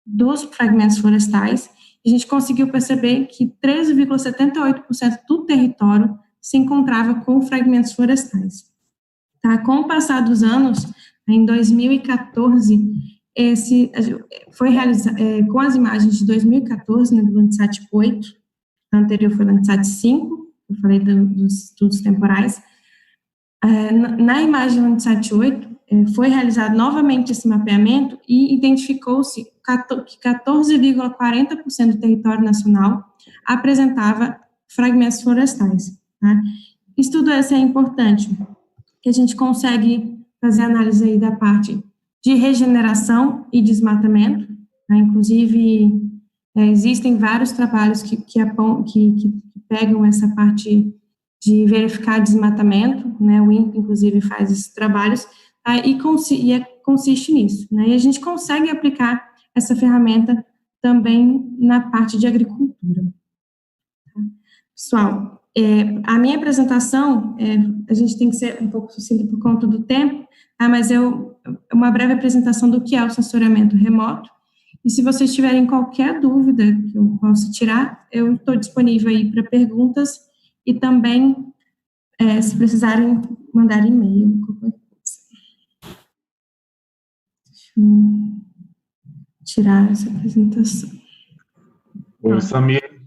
dos fragmentos florestais, e a gente conseguiu perceber que 13,78% do território se encontrava com fragmentos florestais. Tá? Com o passar dos anos, em 2014, foi realizado, com as imagens de 2014, né, do Landsat 8, a anterior foi o Landsat 5, eu falei dos estudos temporais. Na imagem do Landsat 8, foi realizado novamente esse mapeamento e identificou-se que 14,40% do território nacional apresentava fragmentos florestais. Tá? Estudo esse é importante, que a gente consegue fazer análise aí da parte de regeneração e desmatamento, tá? Inclusive, existem vários trabalhos que pegam essa parte de verificar desmatamento, né? O INPE, inclusive, faz esses trabalhos, tá? E consiste nisso, né? E a gente consegue aplicar essa ferramenta também na parte de agricultura. Tá? Pessoal, a minha apresentação, a gente tem que ser um pouco sucinto por conta do tempo, tá? Mas uma breve apresentação do que é o sensoriamento remoto. E se vocês tiverem qualquer dúvida que eu possa tirar, eu estou disponível aí para perguntas e também, se precisarem, mandar e-mail, qualquer coisa. Deixa eu tirar essa apresentação. Oi, Samir.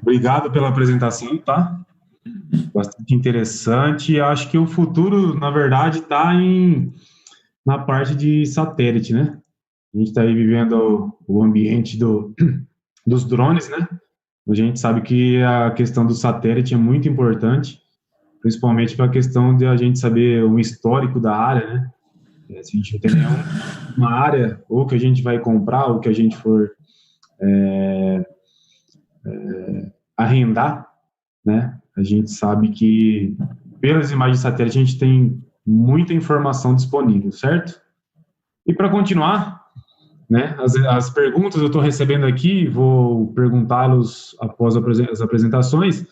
Obrigado pela apresentação, tá? Bastante interessante. Acho que o futuro, na verdade, está na parte de satélite, né? A gente está aí vivendo o ambiente dos drones, né? A gente sabe que a questão do satélite é muito importante, principalmente para a questão de a gente saber um histórico da área, né? Se a gente não tem uma área, ou que a gente vai comprar, ou que a gente for arrendar, né? A gente sabe que, pelas imagens de satélite, a gente tem muita informação disponível, certo? E para continuar, né, as perguntas eu estou recebendo aqui, vou perguntá-los após as apresentações.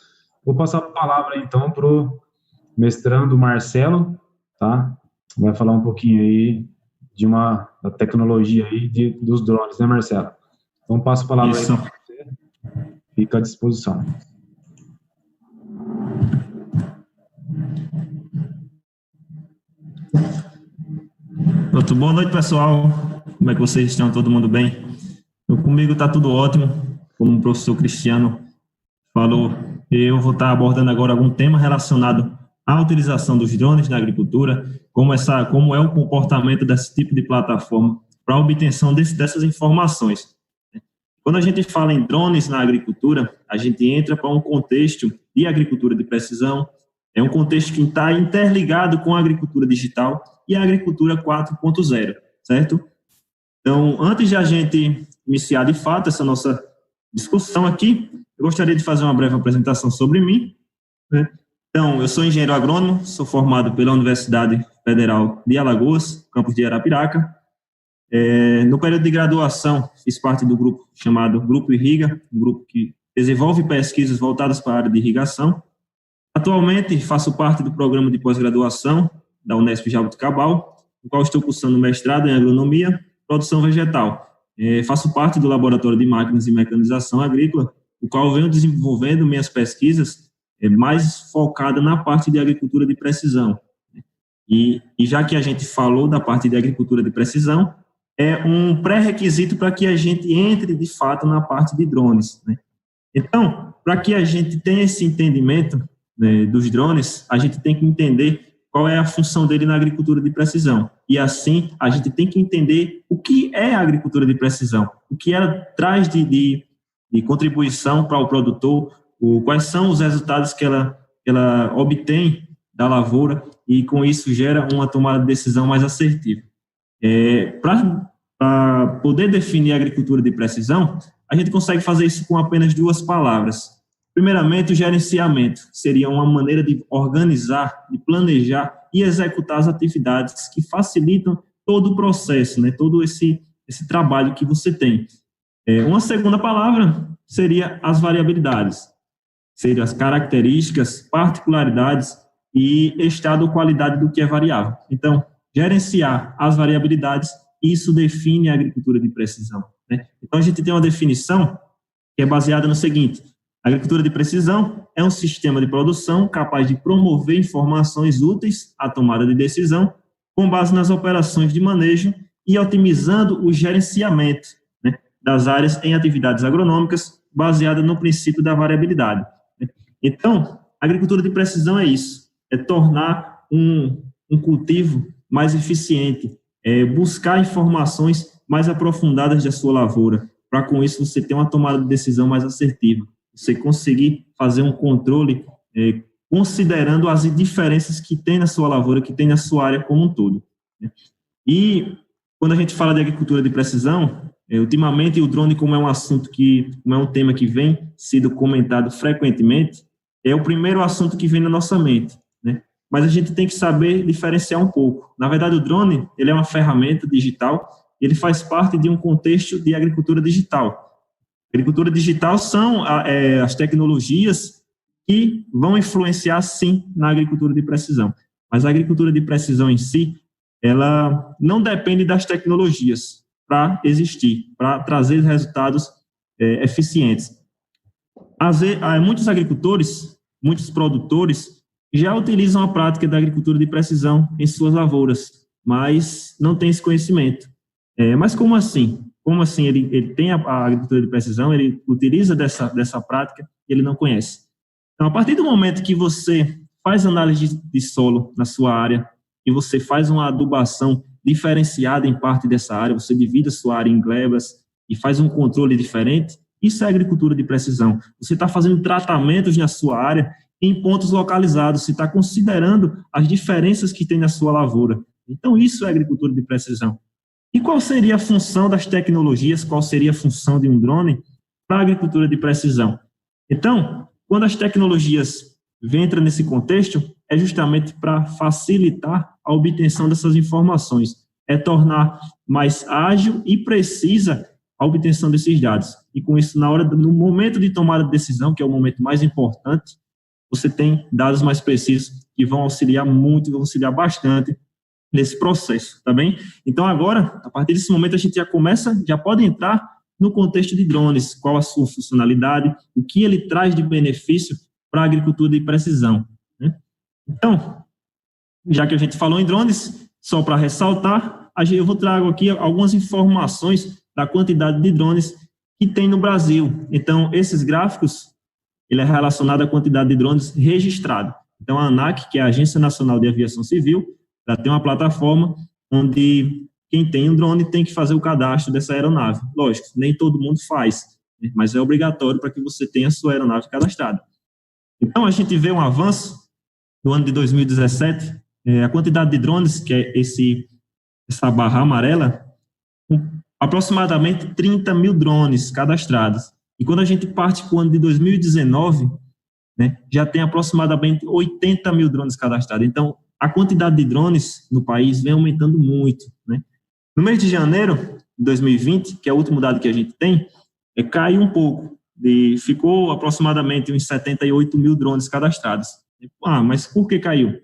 Vou passar a palavra, então, para o mestrando Marcelo, tá? Vai falar um pouquinho aí da tecnologia aí dos drones, né, Marcelo? Então, passo a palavra aí para você. Fica à disposição. Pronto, boa noite, pessoal. Como é que vocês estão? Todo mundo bem? Comigo está tudo ótimo. Como o professor Cristiano falou, eu vou estar abordando agora algum tema relacionado a utilização dos drones na agricultura, como é o comportamento desse tipo de plataforma para a obtenção dessas informações. Quando a gente fala em drones na agricultura, a gente entra para um contexto de agricultura de precisão, é um contexto que está interligado com a agricultura digital e a agricultura 4.0, certo? Então, antes de a gente iniciar de fato essa nossa discussão aqui, eu gostaria de fazer uma breve apresentação sobre mim, né? Então, eu sou engenheiro agrônomo, sou formado pela Universidade Federal de Alagoas, campus de Arapiraca. No período de graduação, fiz parte do grupo chamado Grupo Irriga, um grupo que desenvolve pesquisas voltadas para a área de irrigação. Atualmente, faço parte do programa de pós-graduação da Unesp Jaboticabal, no qual estou cursando mestrado em agronomia e produção vegetal. Faço parte do Laboratório de Máquinas e Mecanização Agrícola, o qual venho desenvolvendo minhas pesquisas mais focada na parte de agricultura de precisão. E já que a gente falou da parte de agricultura de precisão, é um pré-requisito para que a gente entre, de fato, na parte de drones, né? Então, para que a gente tenha esse entendimento, né, dos drones, a gente tem que entender qual é a função dele na agricultura de precisão. E, assim, a gente tem que entender o que é a agricultura de precisão, o que ela traz de contribuição para o produtor, quais são os resultados que ela obtém da lavoura e, com isso, gera uma tomada de decisão mais assertiva. Para poder definir a agricultura de precisão, a gente consegue fazer isso com apenas duas palavras. Primeiramente, o gerenciamento, que seria uma maneira de organizar, de planejar e executar as atividades que facilitam todo o processo, né, todo esse trabalho que você tem. Uma segunda palavra seria as variabilidades, seriam as características, particularidades e estado ou qualidade do que é variável. Então, gerenciar as variabilidades, isso define a agricultura de precisão, né? Então, a gente tem uma definição que é baseada no seguinte: a agricultura de precisão é um sistema de produção capaz de promover informações úteis à tomada de decisão com base nas operações de manejo e otimizando o gerenciamento, né, das áreas em atividades agronômicas baseada no princípio da variabilidade. Então, a agricultura de precisão é isso, é tornar um cultivo mais eficiente, buscar informações mais aprofundadas da sua lavoura, para com isso você ter uma tomada de decisão mais assertiva, você conseguir fazer um controle considerando as diferenças que tem na sua lavoura, que tem na sua área como um todo. E quando a gente fala de agricultura de precisão, ultimamente o drone, como é um assunto como é um tema que vem sido comentado frequentemente, é o primeiro assunto que vem na nossa mente, né? Mas a gente tem que saber diferenciar um pouco. Na verdade, o drone, ele é uma ferramenta digital, ele faz parte de um contexto de agricultura digital. Agricultura digital são as tecnologias que vão influenciar, sim, na agricultura de precisão. Mas a agricultura de precisão em si, ela não depende das tecnologias para existir, para trazer resultados eficientes. Muitos agricultores, muitos produtores, já utilizam a prática da agricultura de precisão em suas lavouras, mas não têm esse conhecimento. Mas como assim? Como assim ele tem a agricultura de precisão, ele utiliza dessa prática e ele não conhece? Então, a partir do momento que você faz análise de solo na sua área e você faz uma adubação diferenciada em parte dessa área, você divide a sua área em glebas e faz um controle diferente, isso é agricultura de precisão. Você está fazendo tratamentos na sua área em pontos localizados, você está considerando as diferenças que tem na sua lavoura. Então, isso é agricultura de precisão. E qual seria a função das tecnologias, qual seria a função de um drone para a agricultura de precisão? Então, quando as tecnologias entram nesse contexto, é justamente para facilitar a obtenção dessas informações, é tornar mais ágil e precisa a obtenção desses dados. E com isso, no momento de tomada de decisão, que é o momento mais importante, você tem dados mais precisos que vão auxiliar muito, vão auxiliar bastante nesse processo, tá bem? Então, agora, a partir desse momento, a gente já pode entrar no contexto de drones, qual a sua funcionalidade, o que ele traz de benefício para a agricultura de precisão, né? Então, já que a gente falou em drones, só para ressaltar, eu trago aqui algumas informações da quantidade de drones que tem no Brasil. Então, esses gráficos, ele é relacionado à quantidade de drones registrados. Então, a ANAC, que é a Agência Nacional de Aviação Civil, ela tem uma plataforma onde quem tem um drone tem que fazer o cadastro dessa aeronave. Lógico, nem todo mundo faz, né? Mas é obrigatório para que você tenha a sua aeronave cadastrada. Então, a gente vê um avanço no ano de 2017, a quantidade de drones, que é essa barra amarela, aproximadamente 30 mil drones cadastrados. E quando a gente parte para o ano de 2019, né, já tem aproximadamente 80 mil drones cadastrados. Então, a quantidade de drones no país vem aumentando muito, né? No mês de janeiro de 2020, que é o último dado que a gente tem, caiu um pouco, ficou aproximadamente uns 78 mil drones cadastrados. Mas por que caiu?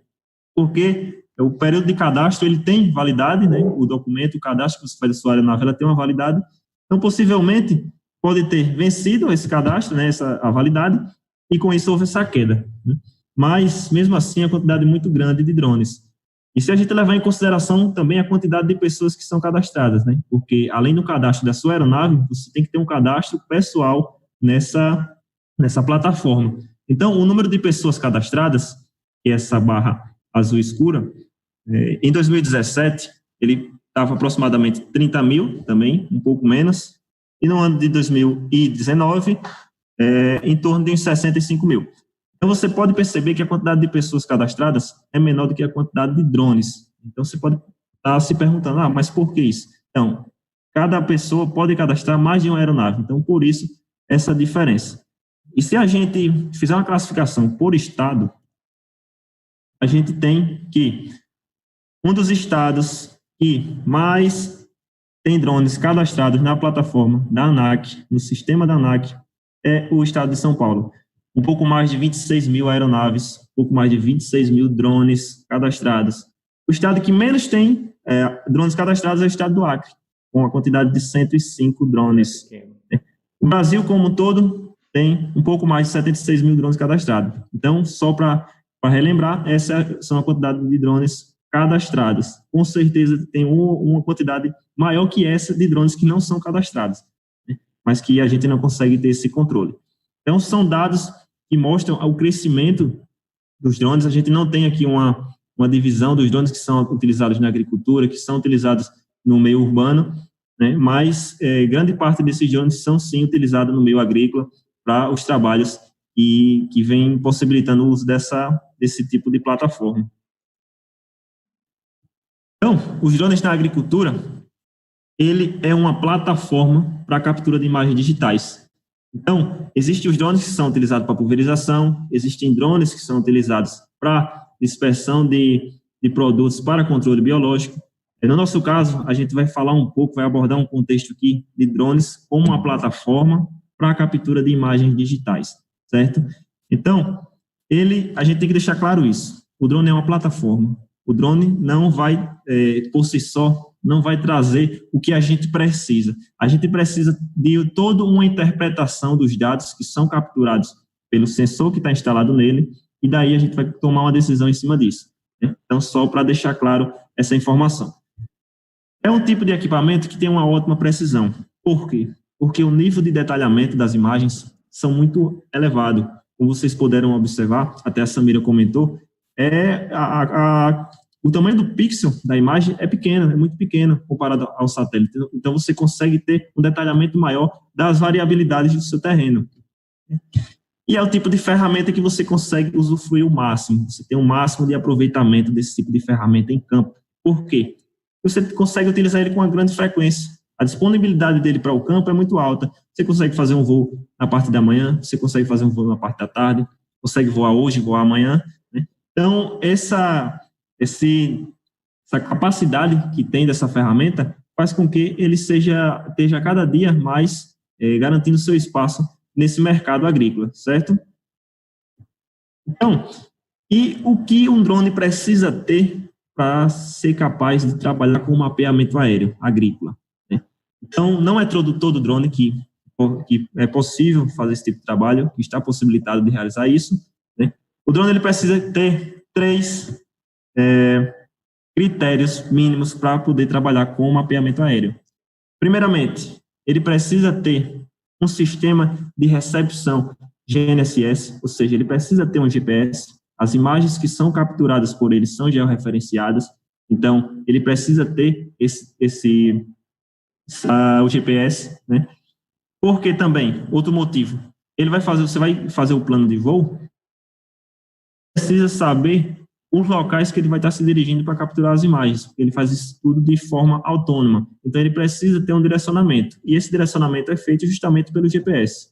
Porque o período de cadastro ele tem validade, né? O documento, o cadastro que você faz da sua aeronave, ela tem uma validade. Então, possivelmente, pode ter vencido esse cadastro, né? A validade, e com isso houve essa queda, né? Mas, mesmo assim, a quantidade é muito grande de drones. E se a gente levar em consideração também a quantidade de pessoas que são cadastradas, né? Porque, além do cadastro da sua aeronave, você tem que ter um cadastro pessoal nessa plataforma. Então, o número de pessoas cadastradas, que é essa barra azul escura, em 2017, ele estava aproximadamente 30 mil também, um pouco menos, e no ano de 2019, em torno de uns 65 mil. Então, você pode perceber que a quantidade de pessoas cadastradas é menor do que a quantidade de drones. Então, você pode estar se perguntando, mas por que isso? Então, cada pessoa pode cadastrar mais de uma aeronave. Então, por isso, essa diferença. E se a gente fizer uma classificação por estado, a gente tem que um dos estados que mais tem drones cadastrados na plataforma da ANAC, no sistema da ANAC, é o estado de São Paulo. Um pouco mais de 26 mil aeronaves, um pouco mais de 26 mil drones cadastrados. O estado que menos tem drones cadastrados é o estado do Acre, com a quantidade de 105 drones. O Brasil, como um todo, tem um pouco mais de 76 mil drones cadastrados. Então, só para relembrar, essa são a quantidade de drones cadastrados. Com certeza tem uma quantidade maior que essa de drones que não são cadastrados, né? Mas que a gente não consegue ter esse controle. Então, são dados que mostram o crescimento dos drones. A gente não tem aqui uma divisão dos drones que são utilizados na agricultura, que são utilizados no meio urbano, né? Mas grande parte desses drones são, sim, utilizados no meio agrícola para os trabalhos que vem possibilitando o uso desse tipo de plataforma. Então, os drones na agricultura, ele é uma plataforma para a captura de imagens digitais. Então, existem os drones que são utilizados para pulverização, existem drones que são utilizados para dispersão de produtos para controle biológico. No nosso caso, a gente vai falar um pouco, vai abordar um contexto aqui de drones como uma plataforma para a captura de imagens digitais, certo? Então, a gente tem que deixar claro isso. O drone é uma plataforma. O drone não vai, por si só, não vai trazer o que a gente precisa. A gente precisa de toda uma interpretação dos dados que são capturados pelo sensor que está instalado nele, e daí a gente vai tomar uma decisão em cima disso, né? Então, só para deixar claro essa informação. É um tipo de equipamento que tem uma ótima precisão. Por quê? Porque o nível de detalhamento das imagens são muito elevado. Como vocês puderam observar, até a Samira comentou, o tamanho do pixel da imagem é pequeno, é muito pequeno comparado ao satélite. Então, você consegue ter um detalhamento maior das variabilidades do seu terreno. E é o tipo de ferramenta que você consegue usufruir o máximo. Você tem o máximo de aproveitamento desse tipo de ferramenta em campo. Por quê? Você consegue utilizar ele com uma grande frequência. A disponibilidade dele para o campo é muito alta. Você consegue fazer um voo na parte da manhã, você consegue fazer um voo na parte da tarde, consegue voar hoje, voar amanhã, né? Então, essa capacidade que tem dessa ferramenta faz com que ele esteja cada dia mais garantindo seu espaço nesse mercado agrícola, certo? Então, e o que um drone precisa ter para ser capaz de trabalhar com mapeamento aéreo agrícola, né? Então, não é todo drone que é possível fazer esse tipo de trabalho, que está possibilitado de realizar isso, né? O drone ele precisa ter 3 critérios mínimos para poder trabalhar com mapeamento aéreo. Primeiramente, ele precisa ter um sistema de recepção GNSS, ou seja, ele precisa ter um GPS As imagens que são capturadas por ele são georreferenciadas, então ele precisa ter o GPS, né? Porque também, outro motivo, você vai fazer o plano de voo, precisa saber os locais que ele vai estar se dirigindo para capturar as imagens, porque ele faz isso tudo de forma autônoma. Então, ele precisa ter um direcionamento, e esse direcionamento é feito justamente pelo GPS.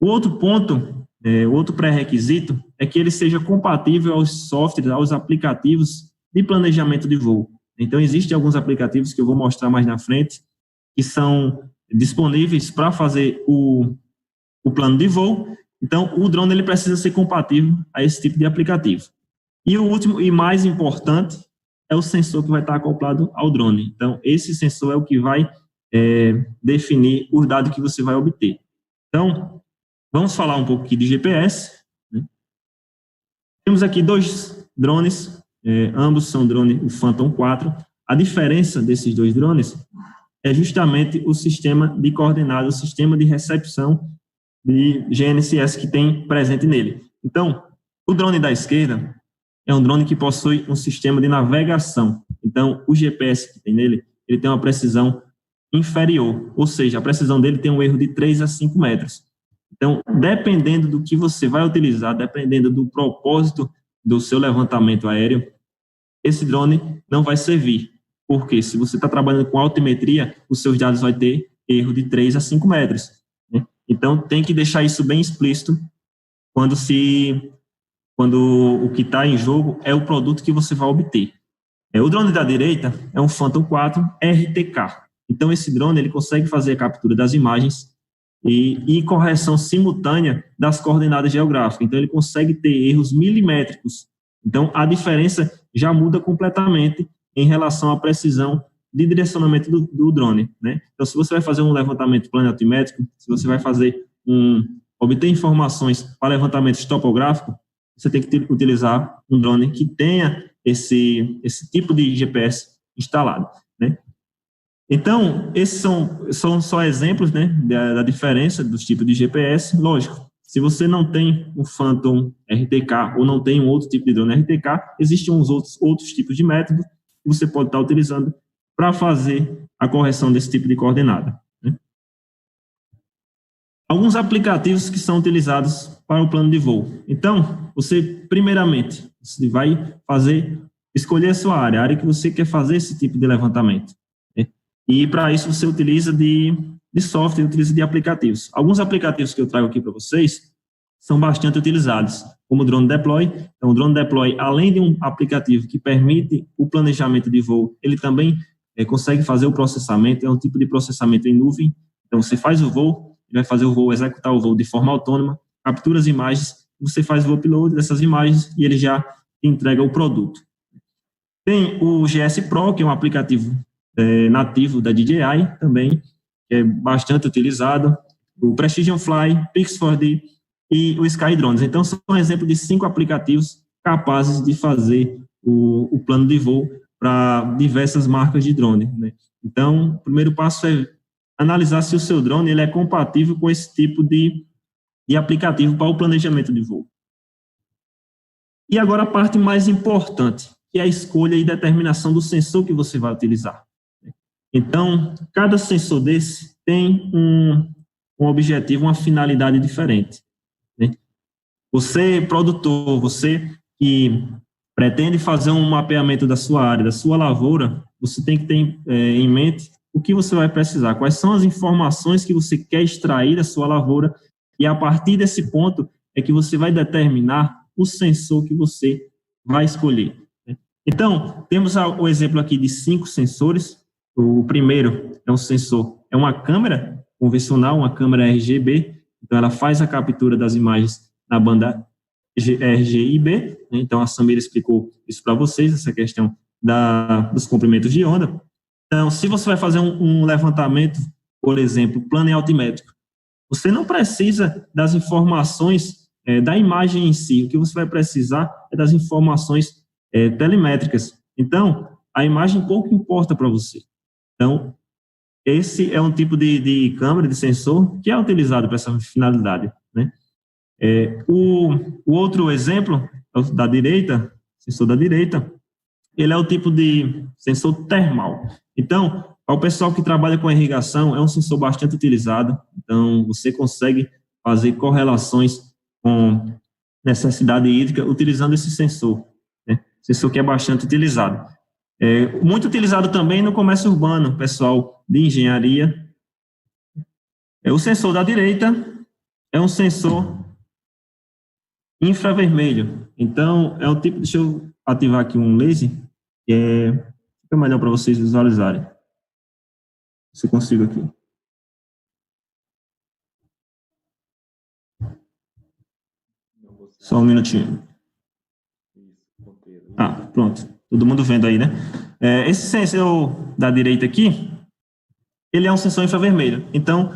O outro ponto, outro pré-requisito, é que ele seja compatível aos softwares, aos aplicativos de planejamento de voo. Então, existem alguns aplicativos que eu vou mostrar mais na frente, que são disponíveis para fazer o plano de voo. Então, o drone ele precisa ser compatível a esse tipo de aplicativo. E o último e mais importante é o sensor que vai estar acoplado ao drone. Então, esse sensor é o que vai definir os dados que você vai obter. Então, vamos falar um pouco aqui de GPS, né? Temos aqui 2 drones, ambos são drones, o Phantom 4. A diferença desses 2 drones é justamente o sistema de coordenadas, o sistema de recepção de GNSS que tem presente nele. Então, o drone da esquerda é um drone que possui um sistema de navegação. Então, o GPS que tem nele, ele tem uma precisão inferior, ou seja, a precisão dele tem um erro de 3 a 5 metros. Então, dependendo do que você vai utilizar, dependendo do propósito do seu levantamento aéreo, esse drone não vai servir. Porque se você está trabalhando com altimetria, os seus dados vão ter erro de 3 a 5 metros. Né? Então, tem que deixar isso bem explícito quando o que está em jogo é o produto que você vai obter. O drone da direita é um Phantom 4 RTK. Então, esse drone ele consegue fazer a captura das imagens e correção simultânea das coordenadas geográficas. Então, ele consegue ter erros milimétricos. Então, a diferença já muda completamente em relação à precisão de direcionamento do drone, né? Então, se você vai fazer um levantamento planimétrico, se você vai fazer obter informações para levantamentos topográficos, você tem que utilizar um drone que tenha esse tipo de GPS instalado, né? Então, esses são só exemplos, né, da diferença dos tipos de GPS. Lógico, se você não tem o Phantom RTK ou não tem um outro tipo de drone RTK, existem uns outros tipos de métodos que você pode estar utilizando para fazer a correção desse tipo de coordenada, né? Alguns aplicativos que são utilizados para o plano de voo. Então, primeiramente, você vai escolher a sua área, a área que você quer fazer esse tipo de levantamento, né? E para isso você utiliza de software, utiliza de aplicativos. Alguns aplicativos que eu trago aqui para vocês são bastante utilizados, como o Drone Deploy. Então, o Drone Deploy, além de um aplicativo que permite o planejamento de voo, ele também consegue fazer o processamento, é um tipo de processamento em nuvem. Então, você faz o voo, ele vai fazer o voo, executar o voo de forma autônoma, captura as imagens, você faz o upload dessas imagens e ele já entrega o produto. Tem o GS Pro, que é um aplicativo nativo da DJI também, que é bastante utilizado, o Precision Fly, Pix4D e o Sky Drones. Então, são um exemplo de 5 aplicativos capazes de fazer o plano de voo para diversas marcas de drone, né? Então, o primeiro passo é analisar se o seu drone ele é compatível com esse tipo de aplicativo para o planejamento de voo. E agora a parte mais importante, que é a escolha e determinação do sensor que você vai utilizar. Então, cada sensor desse tem um objetivo, uma finalidade diferente, né? Você, produtor, você que pretende fazer um mapeamento da sua área, da sua lavoura, você tem que ter em mente o que você vai precisar, quais são as informações que você quer extrair da sua lavoura, e a partir desse ponto é que você vai determinar o sensor que você vai escolher, né? Então, temos o exemplo aqui de 5 sensores. O primeiro é um sensor, é uma câmera convencional, uma câmera RGB, então ela faz a captura das imagens na banda RGB, né? Então a Samira explicou isso para vocês, essa questão dos comprimentos de onda. Então, se você vai fazer um levantamento, por exemplo, plano e altimétrico, você não precisa das informações da imagem em si, o que você vai precisar é das informações telemétricas. Então, a imagem pouco importa para você. Então, esse é um tipo de câmera, de sensor, que é utilizado para essa finalidade, né? O outro exemplo da direita, sensor da direita, ele é o tipo de sensor termal. Então, ao pessoal que trabalha com irrigação, é um sensor bastante utilizado. Então, você consegue fazer correlações com necessidade hídrica utilizando esse sensor, né? Sensor que é bastante utilizado. Muito utilizado também no comércio urbano, pessoal de engenharia. O sensor da direita é um sensor infravermelho. Então, é um tipo... Deixa eu ativar aqui um laser, que fica melhor para vocês visualizarem. Se eu consigo aqui. Só um minutinho. Pronto. Todo mundo vendo aí, né? Esse sensor da direita aqui, ele é um sensor infravermelho. Então,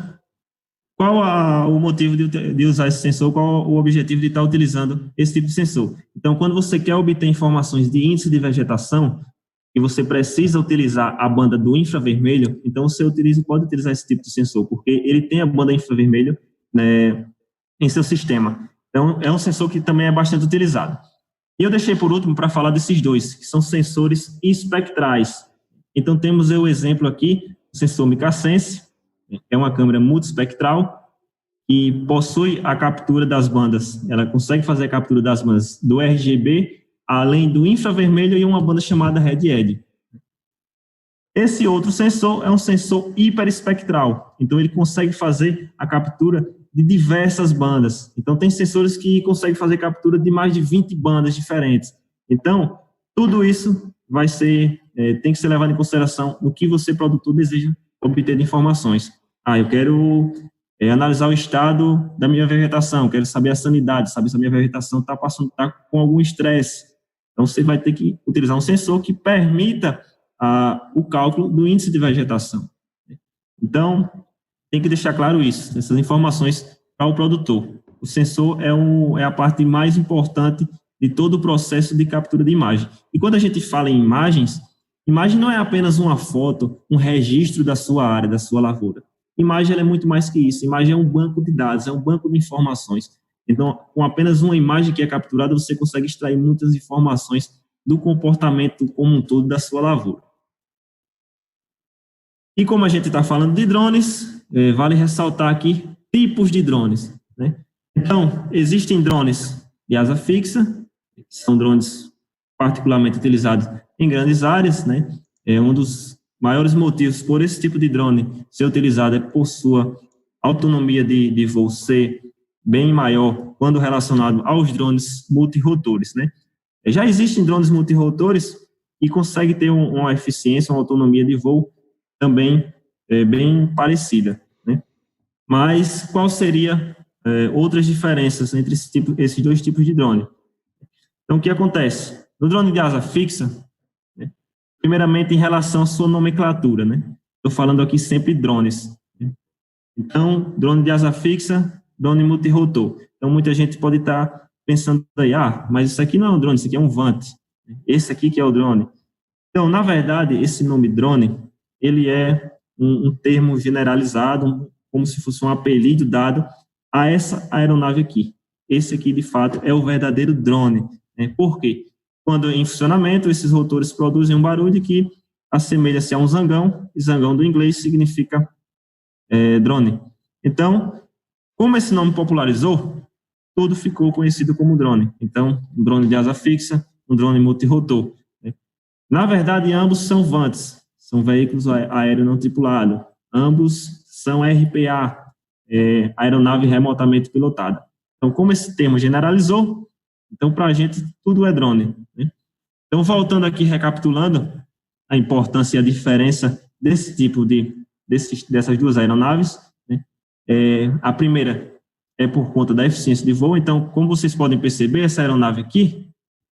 qual o motivo de usar esse sensor? Qual o objetivo de estar utilizando esse tipo de sensor? Então, quando você quer obter informações de índice de vegetação, e você precisa utilizar a banda do infravermelho, então você pode utilizar esse tipo de sensor, porque ele tem a banda infravermelho, né, em seu sistema. Então, é um sensor que também é bastante utilizado. E eu deixei por último para falar desses dois, que são sensores espectrais. Então, temos o exemplo aqui, o sensor Micasense, é uma câmera multiespectral que possui a captura das bandas. Ela consegue fazer a captura das bandas do RGB, além do infravermelho e uma banda chamada Red Edge. Esse outro sensor é um sensor hiperespectral. Então, ele consegue fazer a captura de diversas bandas. Então, tem sensores que conseguem fazer captura de mais de 20 bandas diferentes. Então, tudo isso tem que ser levado em consideração no que você, produtor, deseja obter de informações. Eu quero analisar o estado da minha vegetação, quero saber a sanidade, saber se a minha vegetação está com algum estresse. Então, você vai ter que utilizar um sensor que permita o cálculo do índice de vegetação. Então, tem que deixar claro isso, essas informações para o produtor. O sensor é a parte mais importante de todo o processo de captura de imagem. E quando a gente fala em imagens, imagem não é apenas uma foto, um registro da sua área, da sua lavoura. Imagem ela é muito mais que isso. Imagem é um banco de dados, é um banco de informações. Então, com apenas uma imagem que é capturada, você consegue extrair muitas informações do comportamento como um todo da sua lavoura. E como a gente está falando de drones, vale ressaltar aqui tipos de drones, né? Então, existem drones de asa fixa, que são drones particularmente utilizados em grandes áreas, né? Um dos maiores motivos por esse tipo de drone ser utilizado é por sua autonomia de voo ser bem maior quando relacionado aos drones multirotores, né? Já existem drones multirotores que conseguem ter uma eficiência, uma autonomia de voo também bem parecida, né? Mas qual seria outras diferenças entre esses dois tipos de drone? Então, o que acontece? No drone de asa fixa, né, primeiramente em relação à sua nomenclatura, né? Estou falando aqui sempre drones, né? Então, drone de asa fixa, drone multirotor. Então, muita gente pode estar pensando aí, mas isso aqui não é um drone, isso aqui é um VANT. Esse aqui que é o drone. Então, na verdade, esse nome drone, ele é um termo generalizado, como se fosse um apelido dado a essa aeronave aqui. Esse aqui, de fato, é o verdadeiro drone, né? Por quê? Quando em funcionamento, esses rotores produzem um barulho que assemelha-se a um zangão, e zangão do inglês significa drone. Então, como esse nome popularizou, tudo ficou conhecido como drone. Então, um drone de asa fixa, um drone multirotor, né? Na verdade, ambos são VANTs, são veículos aéreos não tripulados. Ambos são RPA, aeronave remotamente pilotada. Então, como esse termo generalizou, então, para a gente, tudo é drone, né? Então, voltando aqui, recapitulando a importância e a diferença dessas duas aeronaves, né? A primeira é por conta da eficiência de voo. Então, como vocês podem perceber, essa aeronave aqui,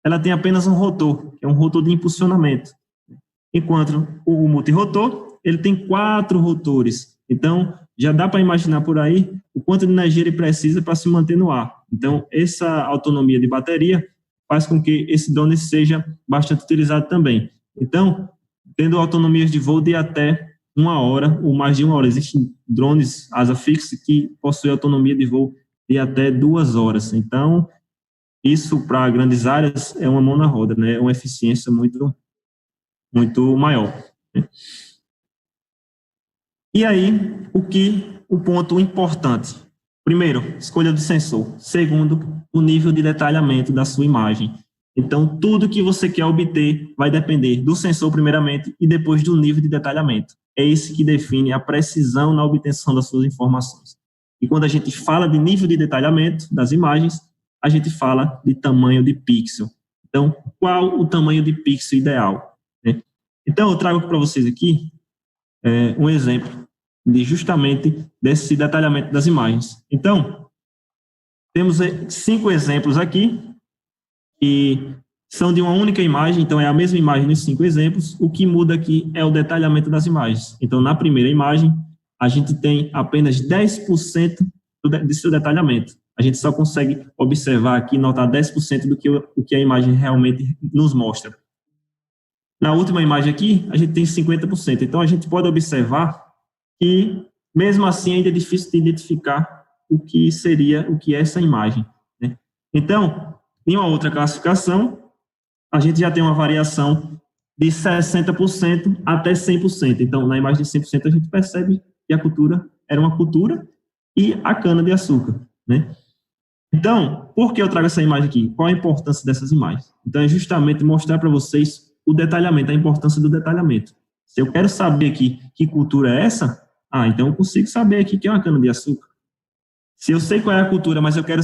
ela tem apenas um rotor, que é um rotor de impulsionamento. Enquanto o multirotor, ele tem 4 rotores. Então, já dá para imaginar por aí o quanto de energia ele precisa para se manter no ar. Então, essa autonomia de bateria faz com que esse drone seja bastante utilizado também. Então, tendo autonomias de voo de até 1 hora ou mais de 1 hora. Existem drones asa fixa que possuem autonomia de voo de até 2 horas. Então, isso para grandes áreas é uma mão na roda, né? É uma eficiência muito maior, né? E aí, o ponto importante? Primeiro, escolha do sensor. Segundo, o nível de detalhamento da sua imagem. Então, tudo que você quer obter vai depender do sensor, primeiramente, e depois do nível de detalhamento. É esse que define a precisão na obtenção das suas informações. E quando a gente fala de nível de detalhamento das imagens, a gente fala de tamanho de pixel. Então, qual o tamanho de pixel ideal, né? Então, eu trago para vocês aqui um exemplo justamente desse detalhamento das imagens. Então, temos 5 exemplos aqui, que são de uma única imagem, então é a mesma imagem nos 5 exemplos. O que muda aqui é o detalhamento das imagens. Então, na primeira imagem, a gente tem apenas 10% do seu detalhamento. A gente só consegue observar aqui, notar 10% do que a imagem realmente nos mostra. Na última imagem aqui, a gente tem 50%. Então, a gente pode observar que, mesmo assim, ainda é difícil de identificar o que é essa imagem, né? Então, em uma outra classificação, a gente já tem uma variação de 60% até 100%. Então, na imagem de 100%, a gente percebe que a cultura era uma cultura e a cana-de-açúcar, né? Então, por que eu trago essa imagem aqui? Qual a importância dessas imagens? Então, é justamente mostrar para vocês o detalhamento, a importância do detalhamento. Se eu quero saber aqui que cultura é essa, então eu consigo saber aqui que é uma cana-de-açúcar. Se eu sei qual é a cultura, mas eu quero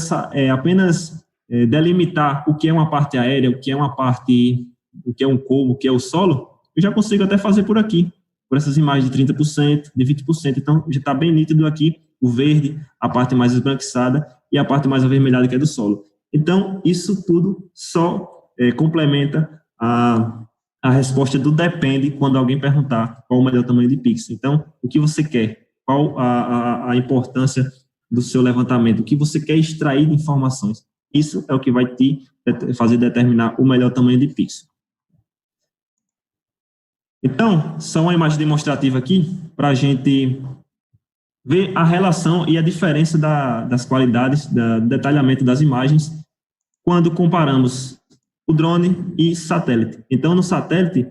apenas delimitar o que é uma parte aérea, o que é um corpo, o que é o solo, eu já consigo até fazer por aqui, por essas imagens de 30%, de 20%. Então, já está bem nítido aqui o verde, a parte mais esbranquiçada e a parte mais avermelhada, que é do solo. Então, isso tudo só complementa a resposta do depende quando alguém perguntar qual o melhor tamanho de pixel. Então, o que você quer? Qual a importância do seu levantamento? O que você quer extrair de informações? Isso é o que vai te fazer determinar o melhor tamanho de pixel. Então, só uma imagem demonstrativa aqui para a gente ver a relação e a diferença das qualidades, do detalhamento das imagens quando comparamos o drone e satélite. Então, no satélite,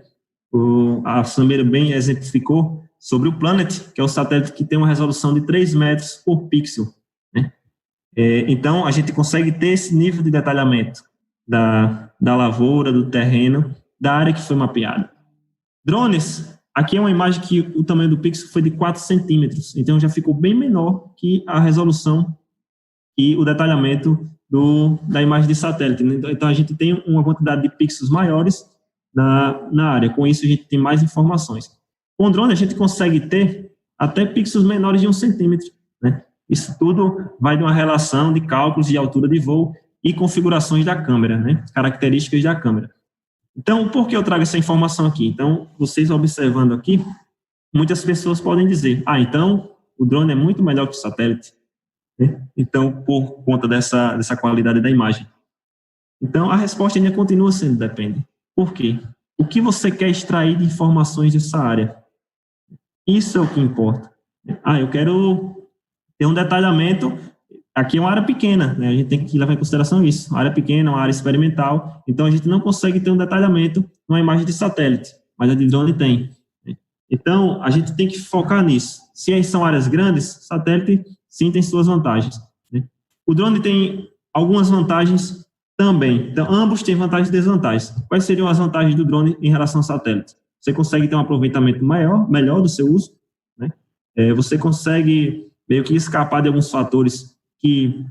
a Samira bem exemplificou sobre o Planet, que é o satélite que tem uma resolução de 3 metros por pixel, né? Então, a gente consegue ter esse nível de detalhamento da lavoura, do terreno, da área que foi mapeada. Drones, aqui é uma imagem que o tamanho do pixel foi de 4 centímetros, então já ficou bem menor que a resolução e o detalhamento da imagem de satélite. Então, a gente tem uma quantidade de pixels maiores na área. Com isso, a gente tem mais informações. Com o drone, a gente consegue ter até pixels menores de 1 centímetro, né? Isso tudo vai de uma relação de cálculos de altura de voo e configurações da câmera, né? Características da câmera. Então, por que eu trago essa informação aqui? Então, vocês observando aqui, muitas pessoas podem dizer, então, o drone é muito melhor que o satélite. Então, por conta dessa qualidade da imagem. Então, a resposta ainda continua sendo depende. Por quê? O que você quer extrair de informações dessa área? Isso é o que importa. Eu quero ter um detalhamento. Aqui é uma área pequena, né? A gente tem que levar em consideração isso. Uma área pequena, uma área experimental. Então, a gente não consegue ter um detalhamento numa imagem de satélite, mas a de drone tem. Então, a gente tem que focar nisso. Se são áreas grandes, satélite sim tem suas vantagens, né? O drone tem algumas vantagens também. Então, ambos têm vantagens e desvantagens. Quais seriam as vantagens do drone em relação ao satélite? Você consegue ter um aproveitamento melhor do seu uso, né? Você consegue meio que escapar de alguns fatores que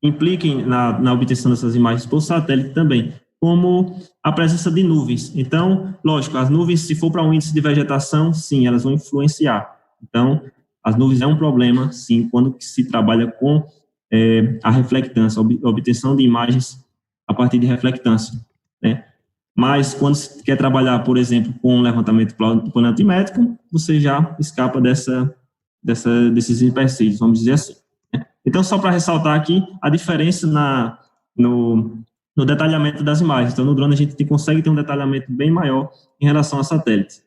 impliquem na obtenção dessas imagens por satélite também, como a presença de nuvens. Então, lógico, as nuvens, se for para um índice de vegetação, sim, elas vão influenciar. Então, as nuvens é um problema, sim, quando se trabalha com a reflectância, a obtenção de imagens a partir de reflectância, né? Mas quando se quer trabalhar, por exemplo, com levantamento planimétrico, você já escapa desses empecilhos, vamos dizer assim, né? Então, só para ressaltar aqui a diferença no detalhamento das imagens. Então, no drone a gente consegue ter um detalhamento bem maior em relação a satélite.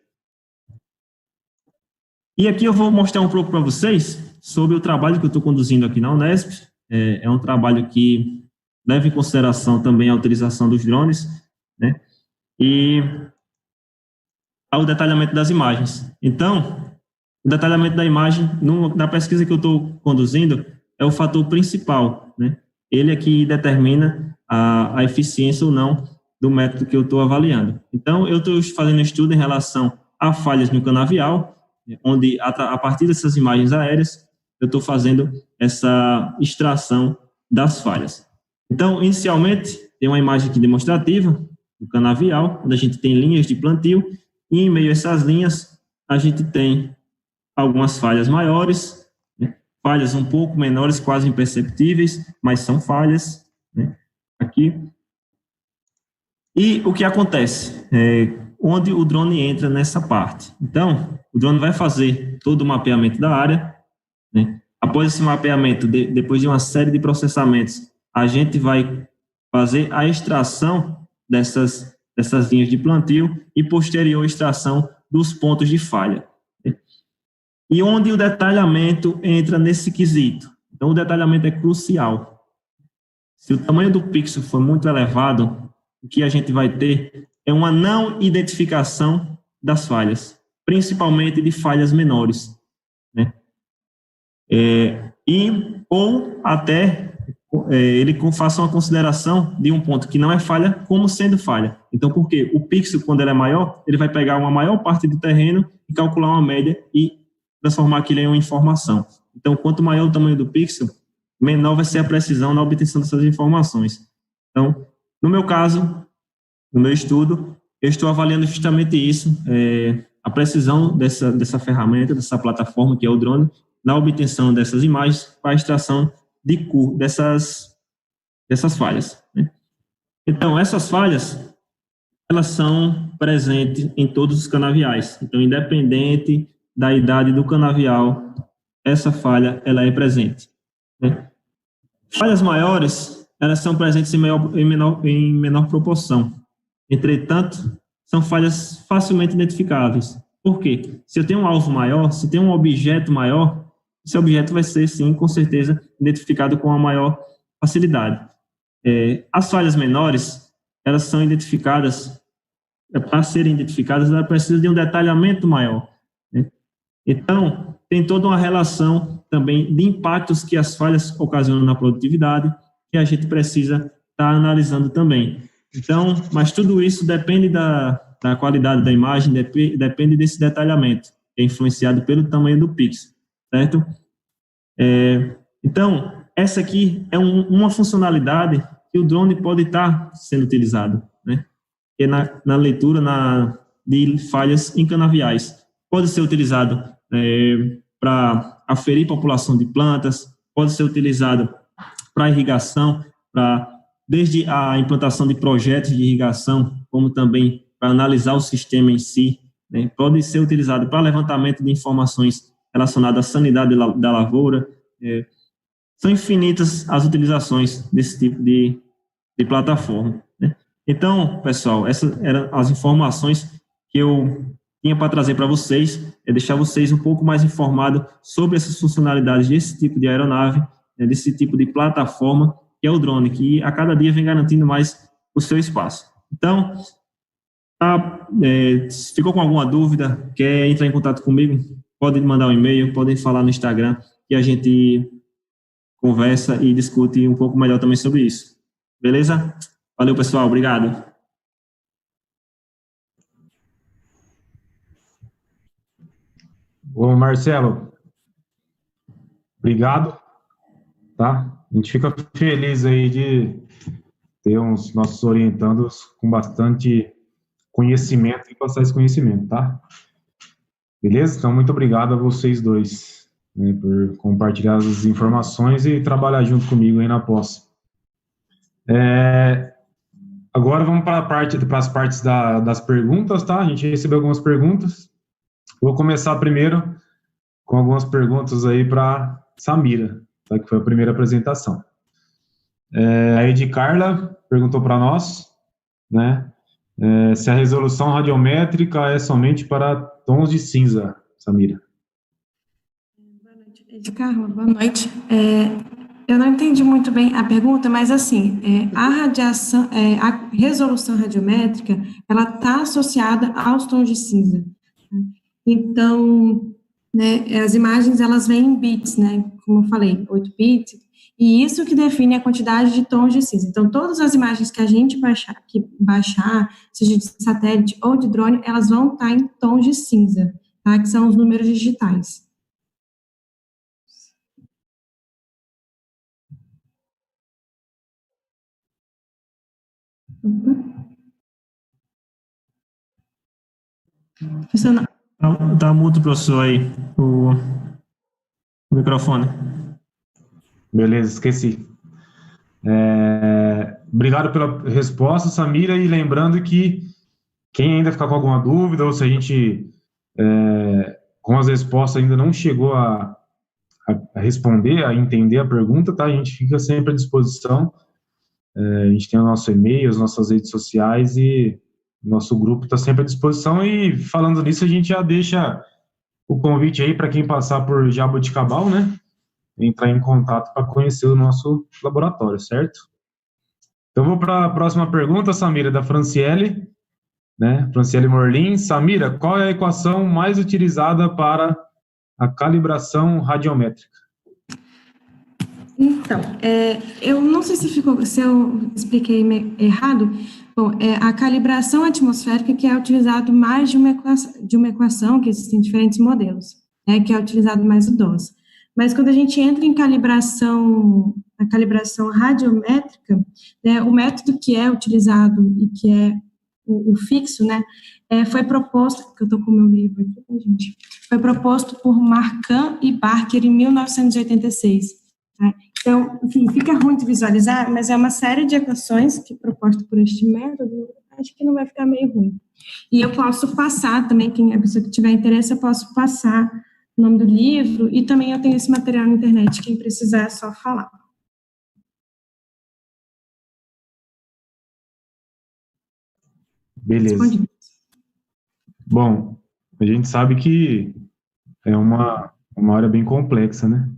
E aqui eu vou mostrar um pouco para vocês sobre o trabalho que eu estou conduzindo aqui na Unesp. É um trabalho que leva em consideração também a utilização dos drones, né? E ao detalhamento das imagens. Então, o detalhamento da imagem, na pesquisa que eu estou conduzindo, é o fator principal, né? Ele é que determina a eficiência ou não do método que eu estou avaliando. Então, eu estou fazendo um estudo em relação a falhas no canavial, onde, a partir dessas imagens aéreas, eu estou fazendo essa extração das falhas. Então, inicialmente, tem uma imagem aqui demonstrativa do canavial, onde a gente tem linhas de plantio, e em meio a essas linhas, a gente tem algumas falhas maiores, né? Falhas um pouco menores, quase imperceptíveis, mas são falhas, né? Aqui. E o que acontece? Onde o drone entra nessa parte. Então, o drone vai fazer todo o mapeamento da área, né? Após esse mapeamento, depois de uma série de processamentos, a gente vai fazer a extração dessas linhas de plantio e posterior extração dos pontos de falha. E onde o detalhamento entra nesse quesito? Então, o detalhamento é crucial. Se o tamanho do pixel for muito elevado, o que a gente vai ter é uma não identificação das falhas, principalmente de falhas menores, né? Ou até ele faça uma consideração de um ponto que não é falha como sendo falha. Então, porque o pixel, quando ele é maior, ele vai pegar uma maior parte do terreno e calcular uma média e transformar aquilo em uma informação. Então, quanto maior o tamanho do pixel, menor vai ser a precisão na obtenção dessas informações. Então, no meu caso, no meu estudo, eu estou avaliando justamente isso, a precisão dessa ferramenta, dessa plataforma que é o drone, na obtenção dessas imagens para a extração dessas falhas, né? Então, essas falhas, elas são presentes em todos os canaviais. Então, independente da idade do canavial, essa falha, ela é presente, né? Falhas maiores, elas são presentes em menor proporção. Entretanto, são falhas facilmente identificáveis. Por quê? Se eu tenho um alvo maior, se tem um objeto maior, esse objeto vai ser, sim, com certeza, identificado com a maior facilidade. As falhas menores, elas são identificadas, para serem identificadas, ela precisa de um detalhamento maior, né? Então, tem toda uma relação também de impactos que as falhas ocasionam na produtividade, que a gente precisa estar analisando também. Então, mas tudo isso depende da qualidade da imagem, depende desse detalhamento, que é influenciado pelo tamanho do pixel, certo? Então, essa aqui é uma funcionalidade que o drone pode estar sendo utilizado, né? Que é na leitura de falhas em canaviais. Pode ser utilizado para aferir população de plantas, pode ser utilizado para irrigação, desde a implantação de projetos de irrigação, como também para analisar o sistema em si, né? Pode ser utilizado para levantamento de informações relacionadas à sanidade da lavoura. São infinitas as utilizações desse tipo de plataforma, né? Então, pessoal, essas eram as informações que eu tinha para trazer para vocês, deixar vocês um pouco mais informados sobre essas funcionalidades desse tipo de aeronave, né, desse tipo de plataforma, que é o drone, que a cada dia vem garantindo mais o seu espaço. Então, se ficou com alguma dúvida, quer entrar em contato comigo, pode mandar um e-mail, podem falar no Instagram, que a gente conversa e discute um pouco melhor também sobre isso. Beleza? Valeu, pessoal. Obrigado. Bom, Marcelo, obrigado, tá? A gente fica feliz aí de ter uns nossos orientandos com bastante conhecimento e passar esse conhecimento, tá? Beleza? Então, muito obrigado a vocês dois, né, por compartilhar as informações e trabalhar junto comigo aí na pós. Agora vamos para as partes das perguntas, tá? A gente recebeu algumas perguntas. Vou começar primeiro com algumas perguntas aí para Samira, tá? Que foi a primeira apresentação. A Edi Carla perguntou para nós, né, se a resolução radiométrica é somente para tons de cinza, Samira. Boa noite, Edi Carla, boa noite. Eu não entendi muito bem a pergunta, mas assim, a radiação, a resolução radiométrica, ela está associada aos tons de cinza. Então, né, as imagens, elas vêm em bits, né, como eu falei, 8 bits, e isso que define a quantidade de tons de cinza. Então, todas as imagens que a gente baixar, seja de satélite ou de drone, elas vão estar em tons de cinza, tá, que são os números digitais. Professor, não. Tá mudo, professor, aí, o microfone. Beleza, esqueci. Obrigado pela resposta, Samira, e lembrando que quem ainda ficar com alguma dúvida, ou se a gente, com as respostas, ainda não chegou a responder, a entender a pergunta, tá? A gente fica sempre à disposição. A gente tem o nosso e-mail, as nossas redes sociais e nosso grupo está sempre à disposição. E falando nisso, a gente já deixa o convite aí para quem passar por Jaboticabal, né? Entrar em contato para conhecer o nosso laboratório, certo? Então, vou para a próxima pergunta, Samira, da Franciele, né? Franciele Morlin. Samira, qual é a equação mais utilizada para a calibração radiométrica? Então, eu não sei se eu expliquei errado. Bom, a calibração atmosférica que é utilizado mais de uma equação, que existem diferentes modelos, né, que é utilizado mais o DOS. Mas quando a gente entra em a calibração radiométrica, né, o método que é utilizado e que é o fixo, né, foi proposto, que eu estou com o meu livro aqui, gente, foi proposto por Marcan e Barker em 1986. Tá? Então, enfim, fica ruim de visualizar, mas é uma série de equações que é proposta por este método, acho que não vai ficar meio ruim. E eu posso passar também, a pessoa que tiver interesse, eu posso passar o nome do livro, e também eu tenho esse material na internet, quem precisar é só falar. Beleza. Respondi. Bom, a gente sabe que é uma área bem complexa, né?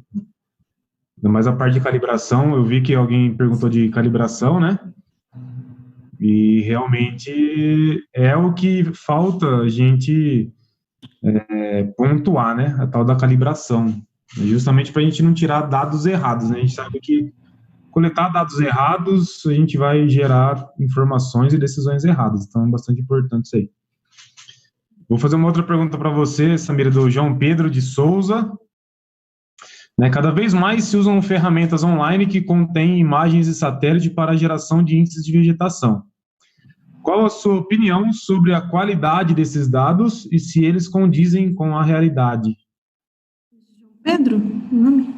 Ainda mais a parte de calibração, eu vi que alguém perguntou de calibração, né? E realmente é o que falta a gente pontuar, né? A tal da calibração. Justamente para a gente não tirar dados errados, né? A gente sabe que coletar dados errados, a gente vai gerar informações e decisões erradas. Então, é bastante importante isso aí. Vou fazer uma outra pergunta para você, Samira, do João Pedro de Souza. Cada vez mais se usam ferramentas online que contêm imagens de satélite para a geração de índices de vegetação. Qual a sua opinião sobre a qualidade desses dados e se eles condizem com a realidade? Pedro, o nome?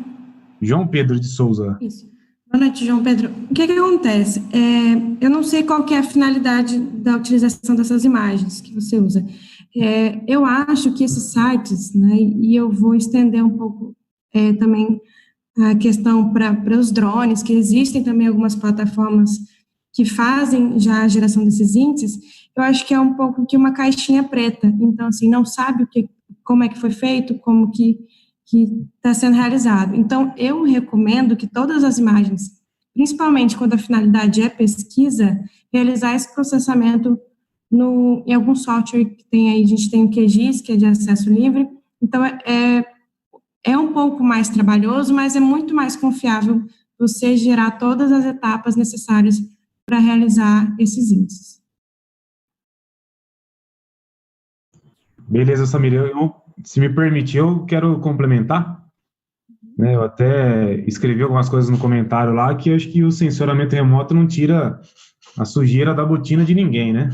João Pedro de Souza. Isso. Boa noite, João Pedro. O que acontece? Eu não sei qual que é a finalidade da utilização dessas imagens que você usa. Eu acho que esses sites, né, e eu vou estender um pouco também a questão para os drones, que existem também algumas plataformas que fazem já a geração desses índices, eu acho que é um pouco que uma caixinha preta. Então, assim, não sabe como é que foi feito, como que está sendo realizado. Então, eu recomendo que todas as imagens, principalmente quando a finalidade é pesquisa, realizar esse processamento em algum software que tem aí, a gente tem o QGIS, que é de acesso livre. Então, é um pouco mais trabalhoso, mas é muito mais confiável você gerar todas as etapas necessárias para realizar esses índices. Beleza, Samir. Se me permitir, eu quero complementar. Eu até escrevi algumas coisas no comentário lá que eu acho que o sensoramento remoto não tira a sujeira da botina de ninguém, né?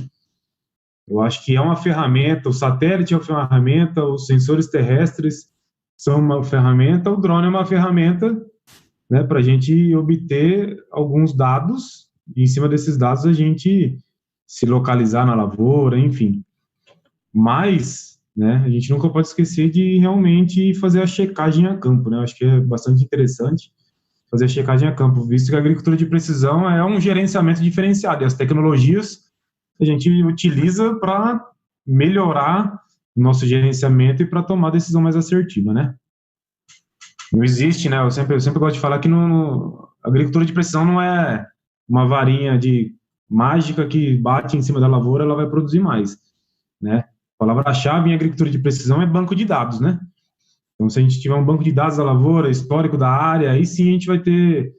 Eu acho que é uma ferramenta, o satélite é uma ferramenta, os sensores terrestres são uma ferramenta, o drone é uma ferramenta, né, para a gente obter alguns dados, e em cima desses dados a gente se localizar na lavoura, enfim. Mas, né, a gente nunca pode esquecer de realmente fazer a checagem a campo, né? Eu acho que é bastante interessante fazer a checagem a campo, visto que a agricultura de precisão é um gerenciamento diferenciado, e as tecnologias a gente utiliza para melhorar o nosso gerenciamento e para tomar decisão mais assertiva, né? Não existe, né? Eu sempre gosto de falar que a agricultura de precisão não é uma varinha de mágica que bate em cima da lavoura, ela vai produzir mais, né? A palavra-chave em agricultura de precisão é banco de dados, né? Então, se a gente tiver um banco de dados da lavoura, histórico da área, aí sim a gente vai ter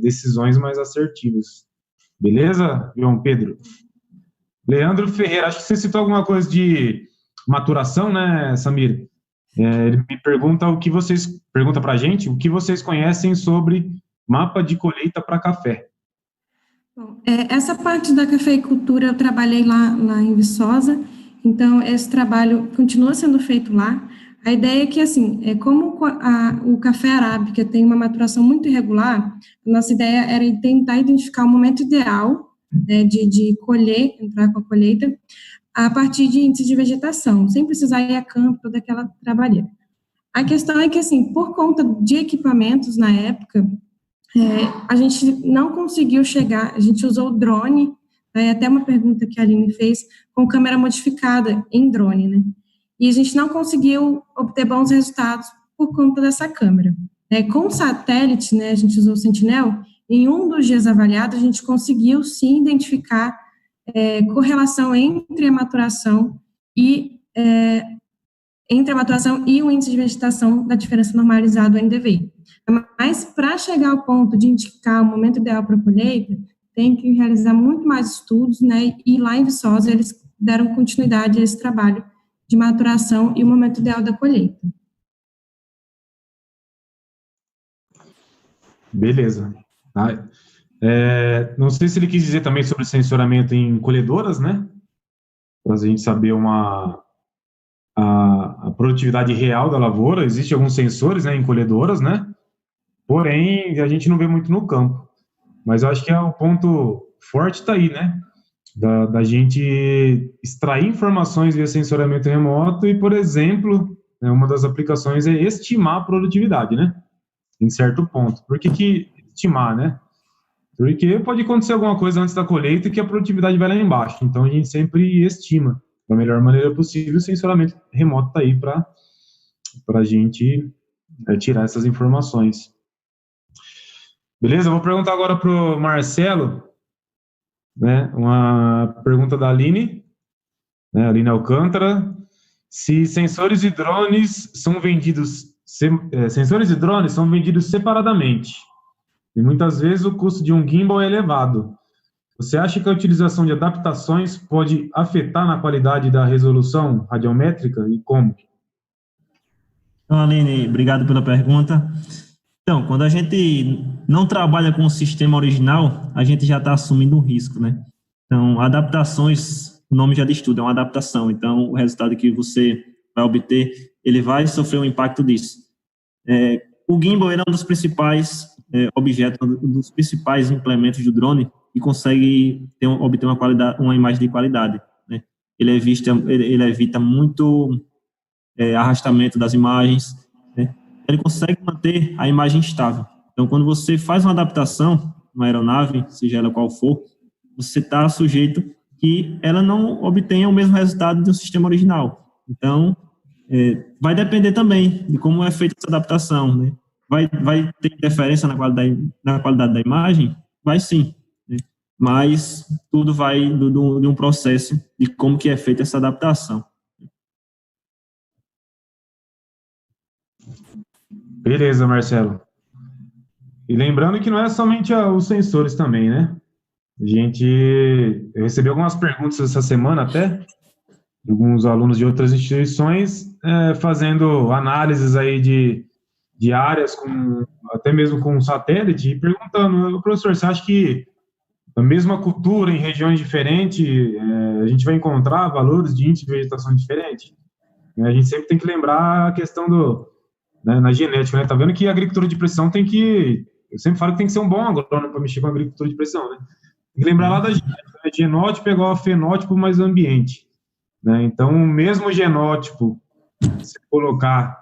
decisões mais assertivas. Beleza, João Pedro? Leandro Ferreira, acho que você citou alguma coisa de maturação, né, Samir? Ele me pergunta pergunta para a gente o que vocês conhecem sobre mapa de colheita para café. Bom, essa parte da cafeicultura eu trabalhei lá em Viçosa, então esse trabalho continua sendo feito lá. A ideia é que, assim, como o café arábica tem uma maturação muito irregular, a nossa ideia era tentar identificar o momento ideal, né, de colher, entrar com a colheita, a partir de índices de vegetação, sem precisar ir a campo, toda aquela trabalheira. A questão é que, assim, por conta de equipamentos na época, a gente não conseguiu chegar, a gente usou o drone, até uma pergunta que a Aline fez, com câmera modificada em drone, né? E a gente não conseguiu obter bons resultados por conta dessa câmera. Com o satélite, né, a gente usou o Sentinel, em um dos dias avaliados, a gente conseguiu sim identificar correlação entre a maturação e o índice de vegetação da diferença normalizada do NDVI. Mas para chegar ao ponto de indicar o momento ideal para a colheita, tem que realizar muito mais estudos, né? E lá em Viçosa eles deram continuidade a esse trabalho de maturação e o momento ideal da colheita. Beleza. Não sei se ele quis dizer também sobre sensoramento em colhedoras, né? Para a gente saber a produtividade real da lavoura. Existem alguns sensores, né, em colhedoras, né? Porém, a gente não vê muito no campo. Mas eu acho que o ponto forte está aí, né? Da gente extrair informações via sensoramento remoto e, por exemplo, né, uma das aplicações é estimar a produtividade, né? Em certo ponto. Por que estimar, né? Porque pode acontecer alguma coisa antes da colheita que a produtividade vai lá embaixo. Então, a gente sempre estima da melhor maneira possível. O sensoramento remoto está aí para a gente tirar essas informações. Beleza? Eu vou perguntar agora para o Marcelo, né, uma pergunta da Aline, né, Aline Alcântara, se sensores e drones são vendidos separadamente, e muitas vezes o custo de um gimbal é elevado. Você acha que a utilização de adaptações pode afetar na qualidade da resolução radiométrica e como? Então, Aline, obrigado pela pergunta. Então, quando a gente não trabalha com o sistema original, a gente já está assumindo um risco, né? Então, adaptações, o nome já diz tudo, é uma adaptação. Então, o resultado que você vai obter, ele vai sofrer um impacto disso. O gimbal é um dos principais objetos, um dos principais implementos do drone e consegue obter uma imagem de qualidade, né? Ele evita muito arrastamento das imagens, né? Ele consegue manter a imagem estável. Então, quando você faz uma adaptação numa aeronave, seja ela qual for, você está sujeito que ela não obtenha o mesmo resultado de um sistema original. Então, vai depender também de como é feita essa adaptação, né? Vai ter interferência na qualidade da imagem? Vai sim, né? Mas tudo vai de um processo de como que é feita essa adaptação. Beleza, Marcelo. E lembrando que não é somente os sensores também, né? Eu recebi algumas perguntas essa semana até, de alguns alunos de outras instituições, fazendo análises aí de áreas, até mesmo com satélite, e perguntando, professor, você acha que a mesma cultura em regiões diferentes, a gente vai encontrar valores de índice de vegetação diferente? A gente sempre tem que lembrar a questão na genética, né? Tá vendo que a agricultura de precisão eu sempre falo que tem que ser um bom agrônomo para mexer com a agricultura de precisão, né? Tem que lembrar lá da genética, né? Genótipo é igual a fenótipo mais ambiente, né? Então, o mesmo genótipo, se colocar,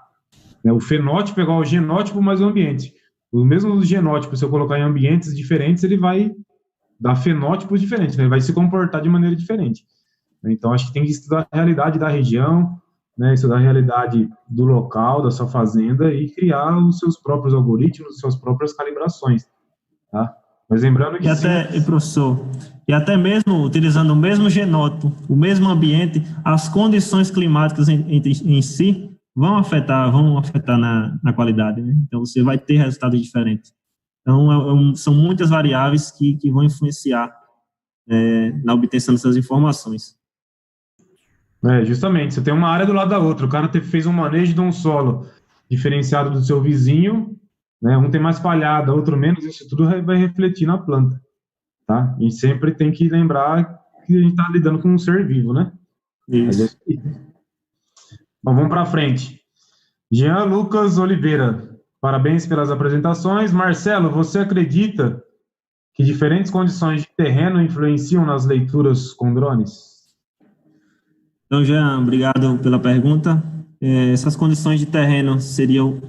né, o fenótipo é igual ao genótipo mais o ambiente. O mesmo genótipo, se eu colocar em ambientes diferentes, ele vai dar fenótipos diferentes, né? Ele vai se comportar de maneira diferente. Então, acho que tem que estudar a realidade da região, né, estudar a realidade do local, da sua fazenda e criar os seus próprios algoritmos, suas próprias calibrações, tá? Mas lembrando que Professor, e até mesmo utilizando o mesmo genótipo, o mesmo ambiente, as condições climáticas em si vão afetar na qualidade, né? Então, você vai ter resultados diferentes. Então, são muitas variáveis que vão influenciar na obtenção dessas informações. Justamente, você tem uma área do lado da outra, o cara fez um manejo de um solo diferenciado do seu vizinho, né? Um tem mais palhada, outro menos, isso tudo vai refletir na planta, tá? E sempre tem que lembrar que a gente está lidando com um ser vivo, né? Isso. Bom, vamos para frente. Jean Lucas Oliveira, parabéns pelas apresentações. Marcelo, você acredita que diferentes condições de terreno influenciam nas leituras com drones? Então, Jean, obrigado pela pergunta. Essas condições de terreno seriam,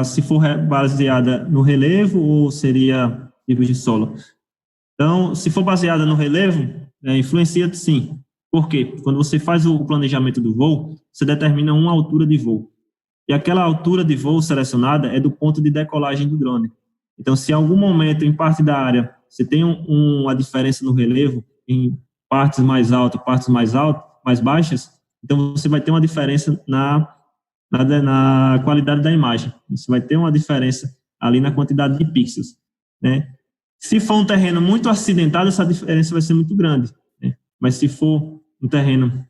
se for baseada no relevo ou seria tipo de solo? Então, se for baseada no relevo, influencia sim. Por quê? Quando você faz o planejamento do voo, você determina uma altura de voo. E aquela altura de voo selecionada é do ponto de decolagem do drone. Então, se em algum momento, em parte da área, você tem uma diferença no relevo, em partes mais altas, mais baixas, então você vai ter uma diferença na qualidade da imagem. Você vai ter uma diferença ali na quantidade de pixels, né? Se for um terreno muito acidentado, essa diferença vai ser muito grande, né? Mas se for um terreno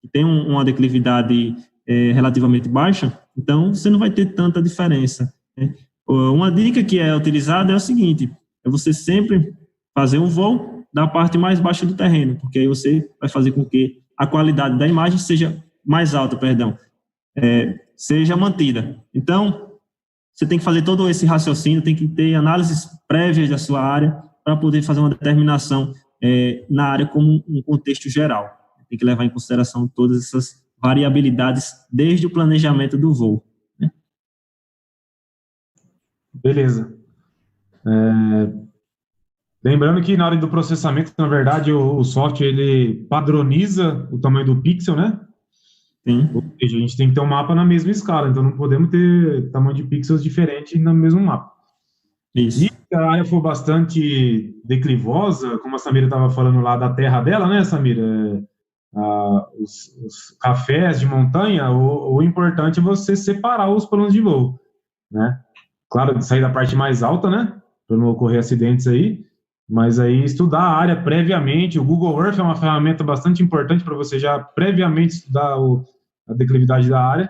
que tem uma declividade relativamente baixa, então você não vai ter tanta diferença, né? Uma dica que é utilizada é o seguinte: é você sempre fazer um voo da parte mais baixa do terreno, porque aí você vai fazer com que a qualidade da imagem seja mais alta, seja mantida. Então, você tem que fazer todo esse raciocínio, tem que ter análises prévias da sua área para poder fazer uma determinação na área como um contexto geral. Tem que levar em consideração todas essas variabilidades desde o planejamento do voo, né? Beleza. Lembrando que na hora do processamento, na verdade, o software ele padroniza o tamanho do pixel, né? Sim. Ou seja, a gente tem que ter um mapa na mesma escala, então não podemos ter tamanho de pixels diferente no mesmo mapa. Isso. E se a área for bastante declivosa, como a Samira estava falando lá da terra dela, né, Samira? Os cafés de montanha, o importante é você separar os planos de voo, né? Claro, sair da parte mais alta, né? Para não ocorrer acidentes aí. Mas aí estudar a área previamente. O Google Earth é uma ferramenta bastante importante para você já previamente estudar a declividade da área.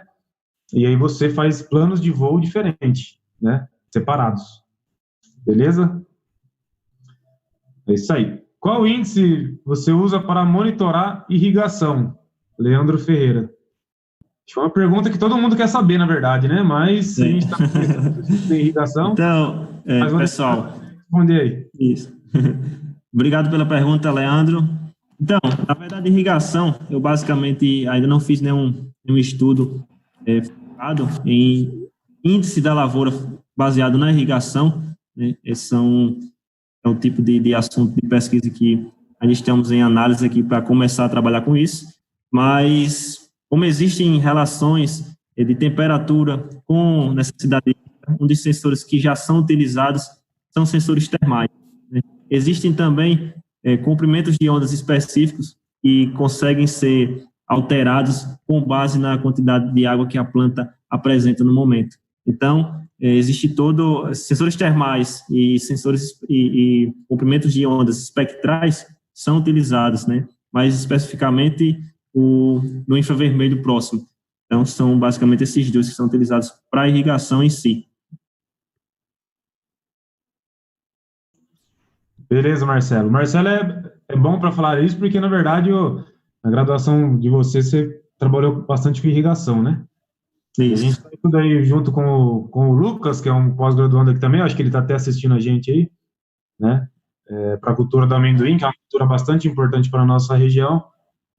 E aí você faz planos de voo diferentes, né? Separados. Beleza? É isso aí. Qual índice você usa para monitorar irrigação? Leandro Ferreira. Acho que é uma pergunta que todo mundo quer saber, na verdade, né? Mas a gente está com irrigação. Então, pessoal, responder aí. Isso. Obrigado pela pergunta, Leandro. Então, na verdade, irrigação, eu basicamente ainda não fiz nenhum estudo focado em índice da lavoura baseado na irrigação, né? Esse é o tipo de assunto de pesquisa que a gente estamos em análise aqui para começar a trabalhar com isso, mas como existem relações de temperatura com necessidade, um dos sensores que já são utilizados são sensores termais, né? Existem também comprimentos de ondas específicos que conseguem ser alterados com base na quantidade de água que a planta apresenta no momento. Então, existe sensores termais e sensores e comprimentos de ondas espectrais são utilizados, né? Mais especificamente no infravermelho próximo. Então, são basicamente esses dois que são utilizados para a irrigação em si. Beleza, Marcelo. Marcelo é bom para falar isso porque, na verdade, na graduação de você trabalhou bastante com irrigação, né? Isso. A gente está tudo aí junto com o Lucas, que é um pós-graduando aqui também, acho que ele está até assistindo a gente aí, né? Para a cultura do amendoim, que é uma cultura bastante importante para a nossa região,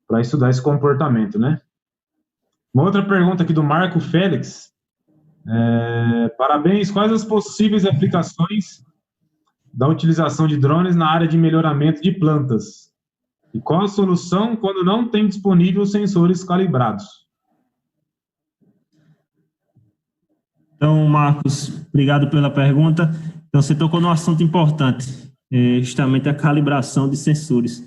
para estudar esse comportamento, né? Uma outra pergunta aqui do Marco Félix. Parabéns, quais as possíveis aplicações da utilização de drones na área de melhoramento de plantas? E qual a solução quando não tem disponível sensores calibrados? Então, Marcos, obrigado pela pergunta. Então, você tocou num assunto importante, justamente a calibração de sensores.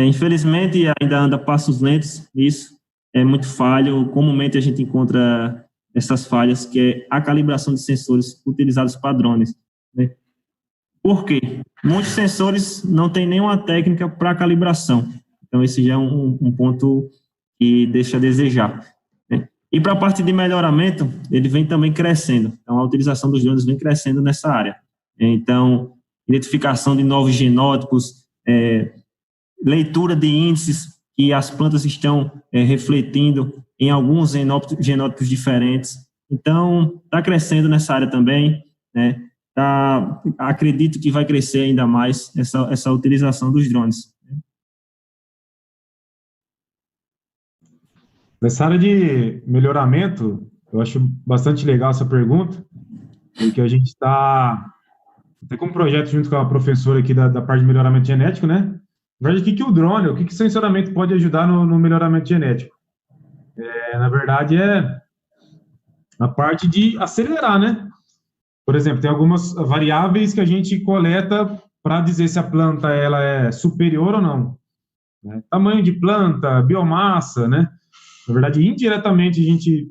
Infelizmente, ainda anda passos lentos nisso, é muito falho. Comumente a gente encontra essas falhas, que é a calibração de sensores utilizados para drones, né? Por quê? Muitos sensores não têm nenhuma técnica para calibração. Então, esse já é um ponto que deixa a desejar, né? E para a parte de melhoramento, ele vem também crescendo. Então, a utilização dos drones vem crescendo nessa área. Então, identificação de novos genótipos, leitura de índices que as plantas estão refletindo em alguns genótipos diferentes. Então, está crescendo nessa área também, né? Acredito que vai crescer ainda mais essa utilização dos drones. Nessa área de melhoramento, eu acho bastante legal essa pergunta, porque a gente está até com um projeto junto com a professora aqui da parte de melhoramento genético, né? Na verdade, o que o drone, o que o sensoramento pode ajudar no melhoramento genético? Na verdade, é a parte de acelerar, né? Por exemplo, tem algumas variáveis que a gente coleta para dizer se a planta ela é superior ou não, né? Tamanho de planta, biomassa, né? Na verdade, indiretamente a gente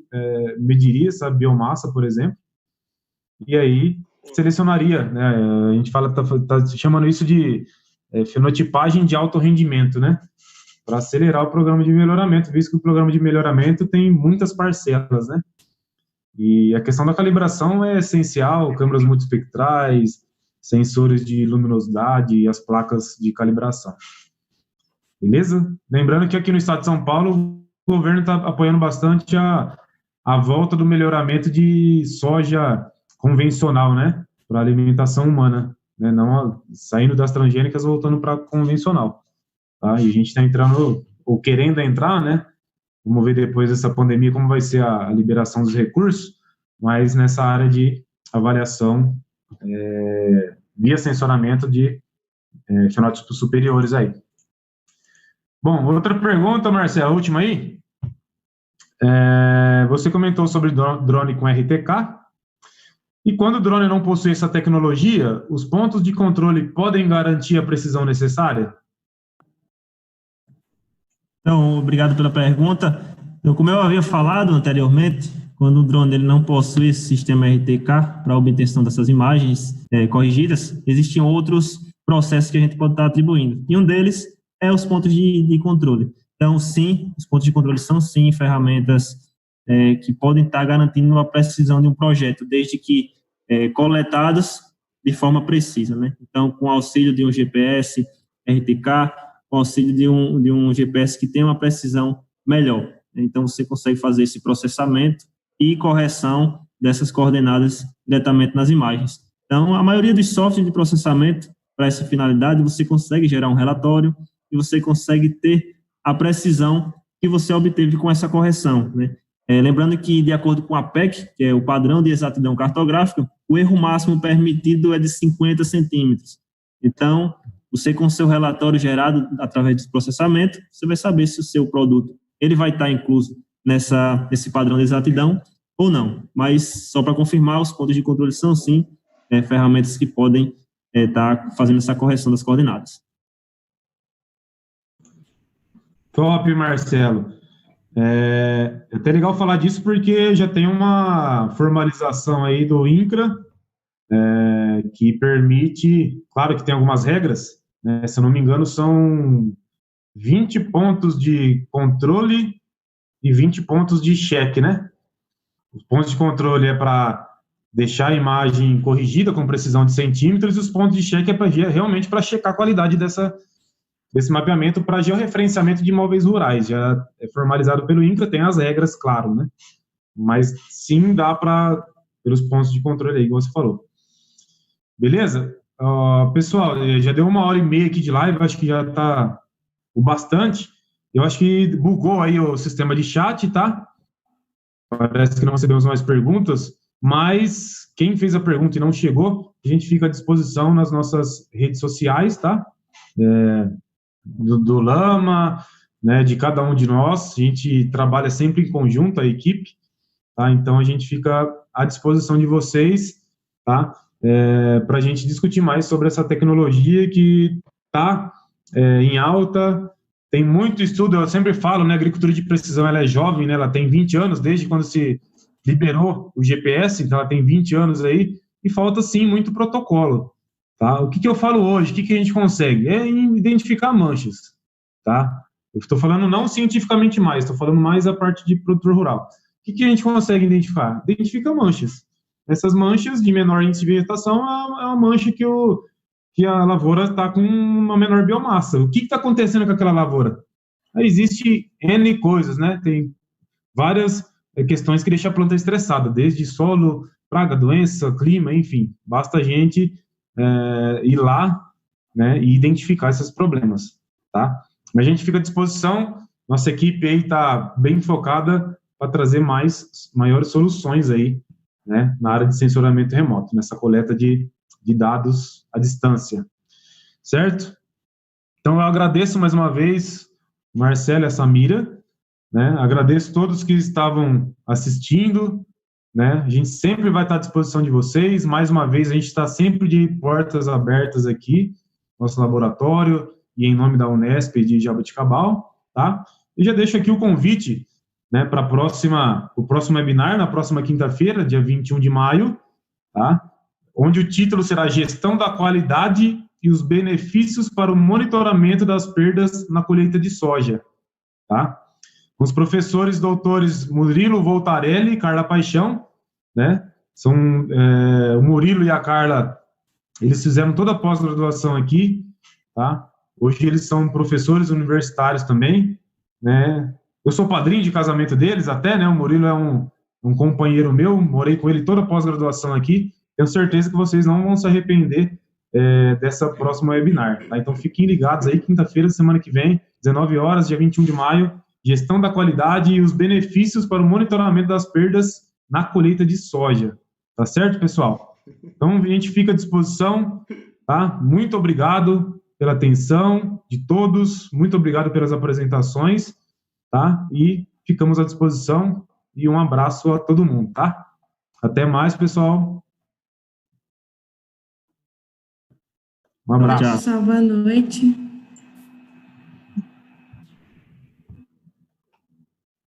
mediria essa biomassa, por exemplo, e aí selecionaria, né? A gente tá chamando isso de fenotipagem de alto rendimento, né? Para acelerar o programa de melhoramento, visto que o programa de melhoramento tem muitas parcelas, né? E a questão da calibração é essencial, câmeras multiespectrais, sensores de luminosidade e as placas de calibração. Beleza? Lembrando que aqui no estado de São Paulo, o governo está apoiando bastante a volta do melhoramento de soja convencional, né? Para alimentação humana, né? Não saindo das transgênicas, voltando para convencional. Tá? E a gente está entrando, ou querendo entrar, né? Vamos ver depois dessa pandemia como vai ser a liberação dos recursos, mas nessa área de avaliação via sensoramento de fenótipos superiores aí. Bom, outra pergunta, Marcelo, a última aí. Você comentou sobre drone com RTK, e quando o drone não possui essa tecnologia, os pontos de controle podem garantir a precisão necessária? Então, obrigado pela pergunta. Então, como eu havia falado anteriormente, quando o drone ele não possui esse sistema RTK para a obtenção dessas imagens corrigidas, existiam outros processos que a gente pode estar atribuindo. E um deles é os pontos de controle. Então, sim, os pontos de controle são, sim, ferramentas que podem estar garantindo a precisão de um projeto, desde que coletados de forma precisa, né? Então, com auxílio de um GPS RTK, com auxílio de um GPS que tem uma precisão melhor. Então, você consegue fazer esse processamento e correção dessas coordenadas diretamente nas imagens. Então, a maioria dos softwares de processamento, para essa finalidade, você consegue gerar um relatório e você consegue ter a precisão que você obteve com essa correção, né? Lembrando que, de acordo com a PEC, que é o padrão de exatidão cartográfica, o erro máximo permitido é de 50 centímetros. Então, você com o seu relatório gerado através desse processamento, você vai saber se o seu produto ele vai estar incluso nesse padrão de exatidão ou não. Mas, só para confirmar, os pontos de controle são, sim, ferramentas que podem estar fazendo essa correção das coordenadas. Top, Marcelo. É até legal falar disso porque já tem uma formalização aí do INCRA que permite, claro que tem algumas regras, né, se eu não me engano são 20 pontos de controle e 20 pontos de cheque, né? Os pontos de controle é para deixar a imagem corrigida com precisão de centímetros e os pontos de cheque é realmente para checar a qualidade desse mapeamento para georreferenciamento de imóveis rurais. Já é formalizado pelo INCRA, tem as regras, claro, né? Mas sim dá para, pelos pontos de controle aí que você falou. Beleza? Pessoal, já deu 1h30 aqui de live, acho que já está o bastante. Eu acho que bugou aí o sistema de chat, tá? Parece que não recebemos mais perguntas, mas quem fez a pergunta e não chegou, a gente fica à disposição nas nossas redes sociais, tá? Do Lama, né, de cada um de nós. A gente trabalha sempre em conjunto, a equipe, tá? Então a gente fica à disposição de vocês, tá? Para a gente discutir mais sobre essa tecnologia que está em alta. Tem muito estudo, eu sempre falo, né, a agricultura de precisão, ela é jovem, né, ela tem 20 anos, desde quando se liberou o GPS, então ela tem 20 anos aí, e falta, sim, muito protocolo, tá? O que eu falo hoje, o que a gente consegue? É identificar manchas, tá? Eu estou falando não cientificamente mais, estou falando mais a parte de produtor rural. O que a gente consegue identificar? Identifica manchas. Essas manchas de menor índice de vegetação é uma mancha que a lavoura está com uma menor biomassa. O que está acontecendo com aquela lavoura? Existe N coisas, né? Tem várias questões que deixam a planta estressada, desde solo, praga, doença, clima, enfim. Basta a gente ir lá, né, e identificar esses problemas, tá? A gente fica à disposição, nossa equipe aí está bem focada para trazer maiores soluções aí, né, na área de sensoramento remoto, nessa coleta de dados à distância, certo? Então, eu agradeço mais uma vez, Marcelo e a Samira, né? Agradeço todos que estavam assistindo, né? A gente sempre vai estar à disposição de vocês. Mais uma vez, a gente está sempre de portas abertas aqui, nosso laboratório, e em nome da Unesp e de Jaboticabal, tá? E já deixo aqui o convite, né, para o próximo webinar, na próxima quinta-feira, dia 21 de maio, tá? Onde o título será Gestão da Qualidade e os Benefícios para o Monitoramento das Perdas na Colheita de Soja, tá? Com os professores doutores Murilo Voltarelli e Carla Paixão, né? O Murilo e a Carla, eles fizeram toda a pós-graduação aqui, tá? Hoje eles são professores universitários também, né? Eu sou padrinho de casamento deles até, né? O Murilo é um companheiro meu, morei com ele toda a pós-graduação aqui. Tenho certeza que vocês não vão se arrepender dessa próxima webinar, tá? Então fiquem ligados aí, quinta-feira, semana que vem, 19 horas, dia 21 de maio, Gestão da Qualidade e os Benefícios para o Monitoramento das Perdas na Colheita de Soja. Tá certo, pessoal? Então a gente fica à disposição, tá? Muito obrigado pela atenção de todos, muito obrigado pelas apresentações, tá? E ficamos à disposição e um abraço a todo mundo, tá? Até mais, pessoal. Um abraço. Pessoal, boa noite.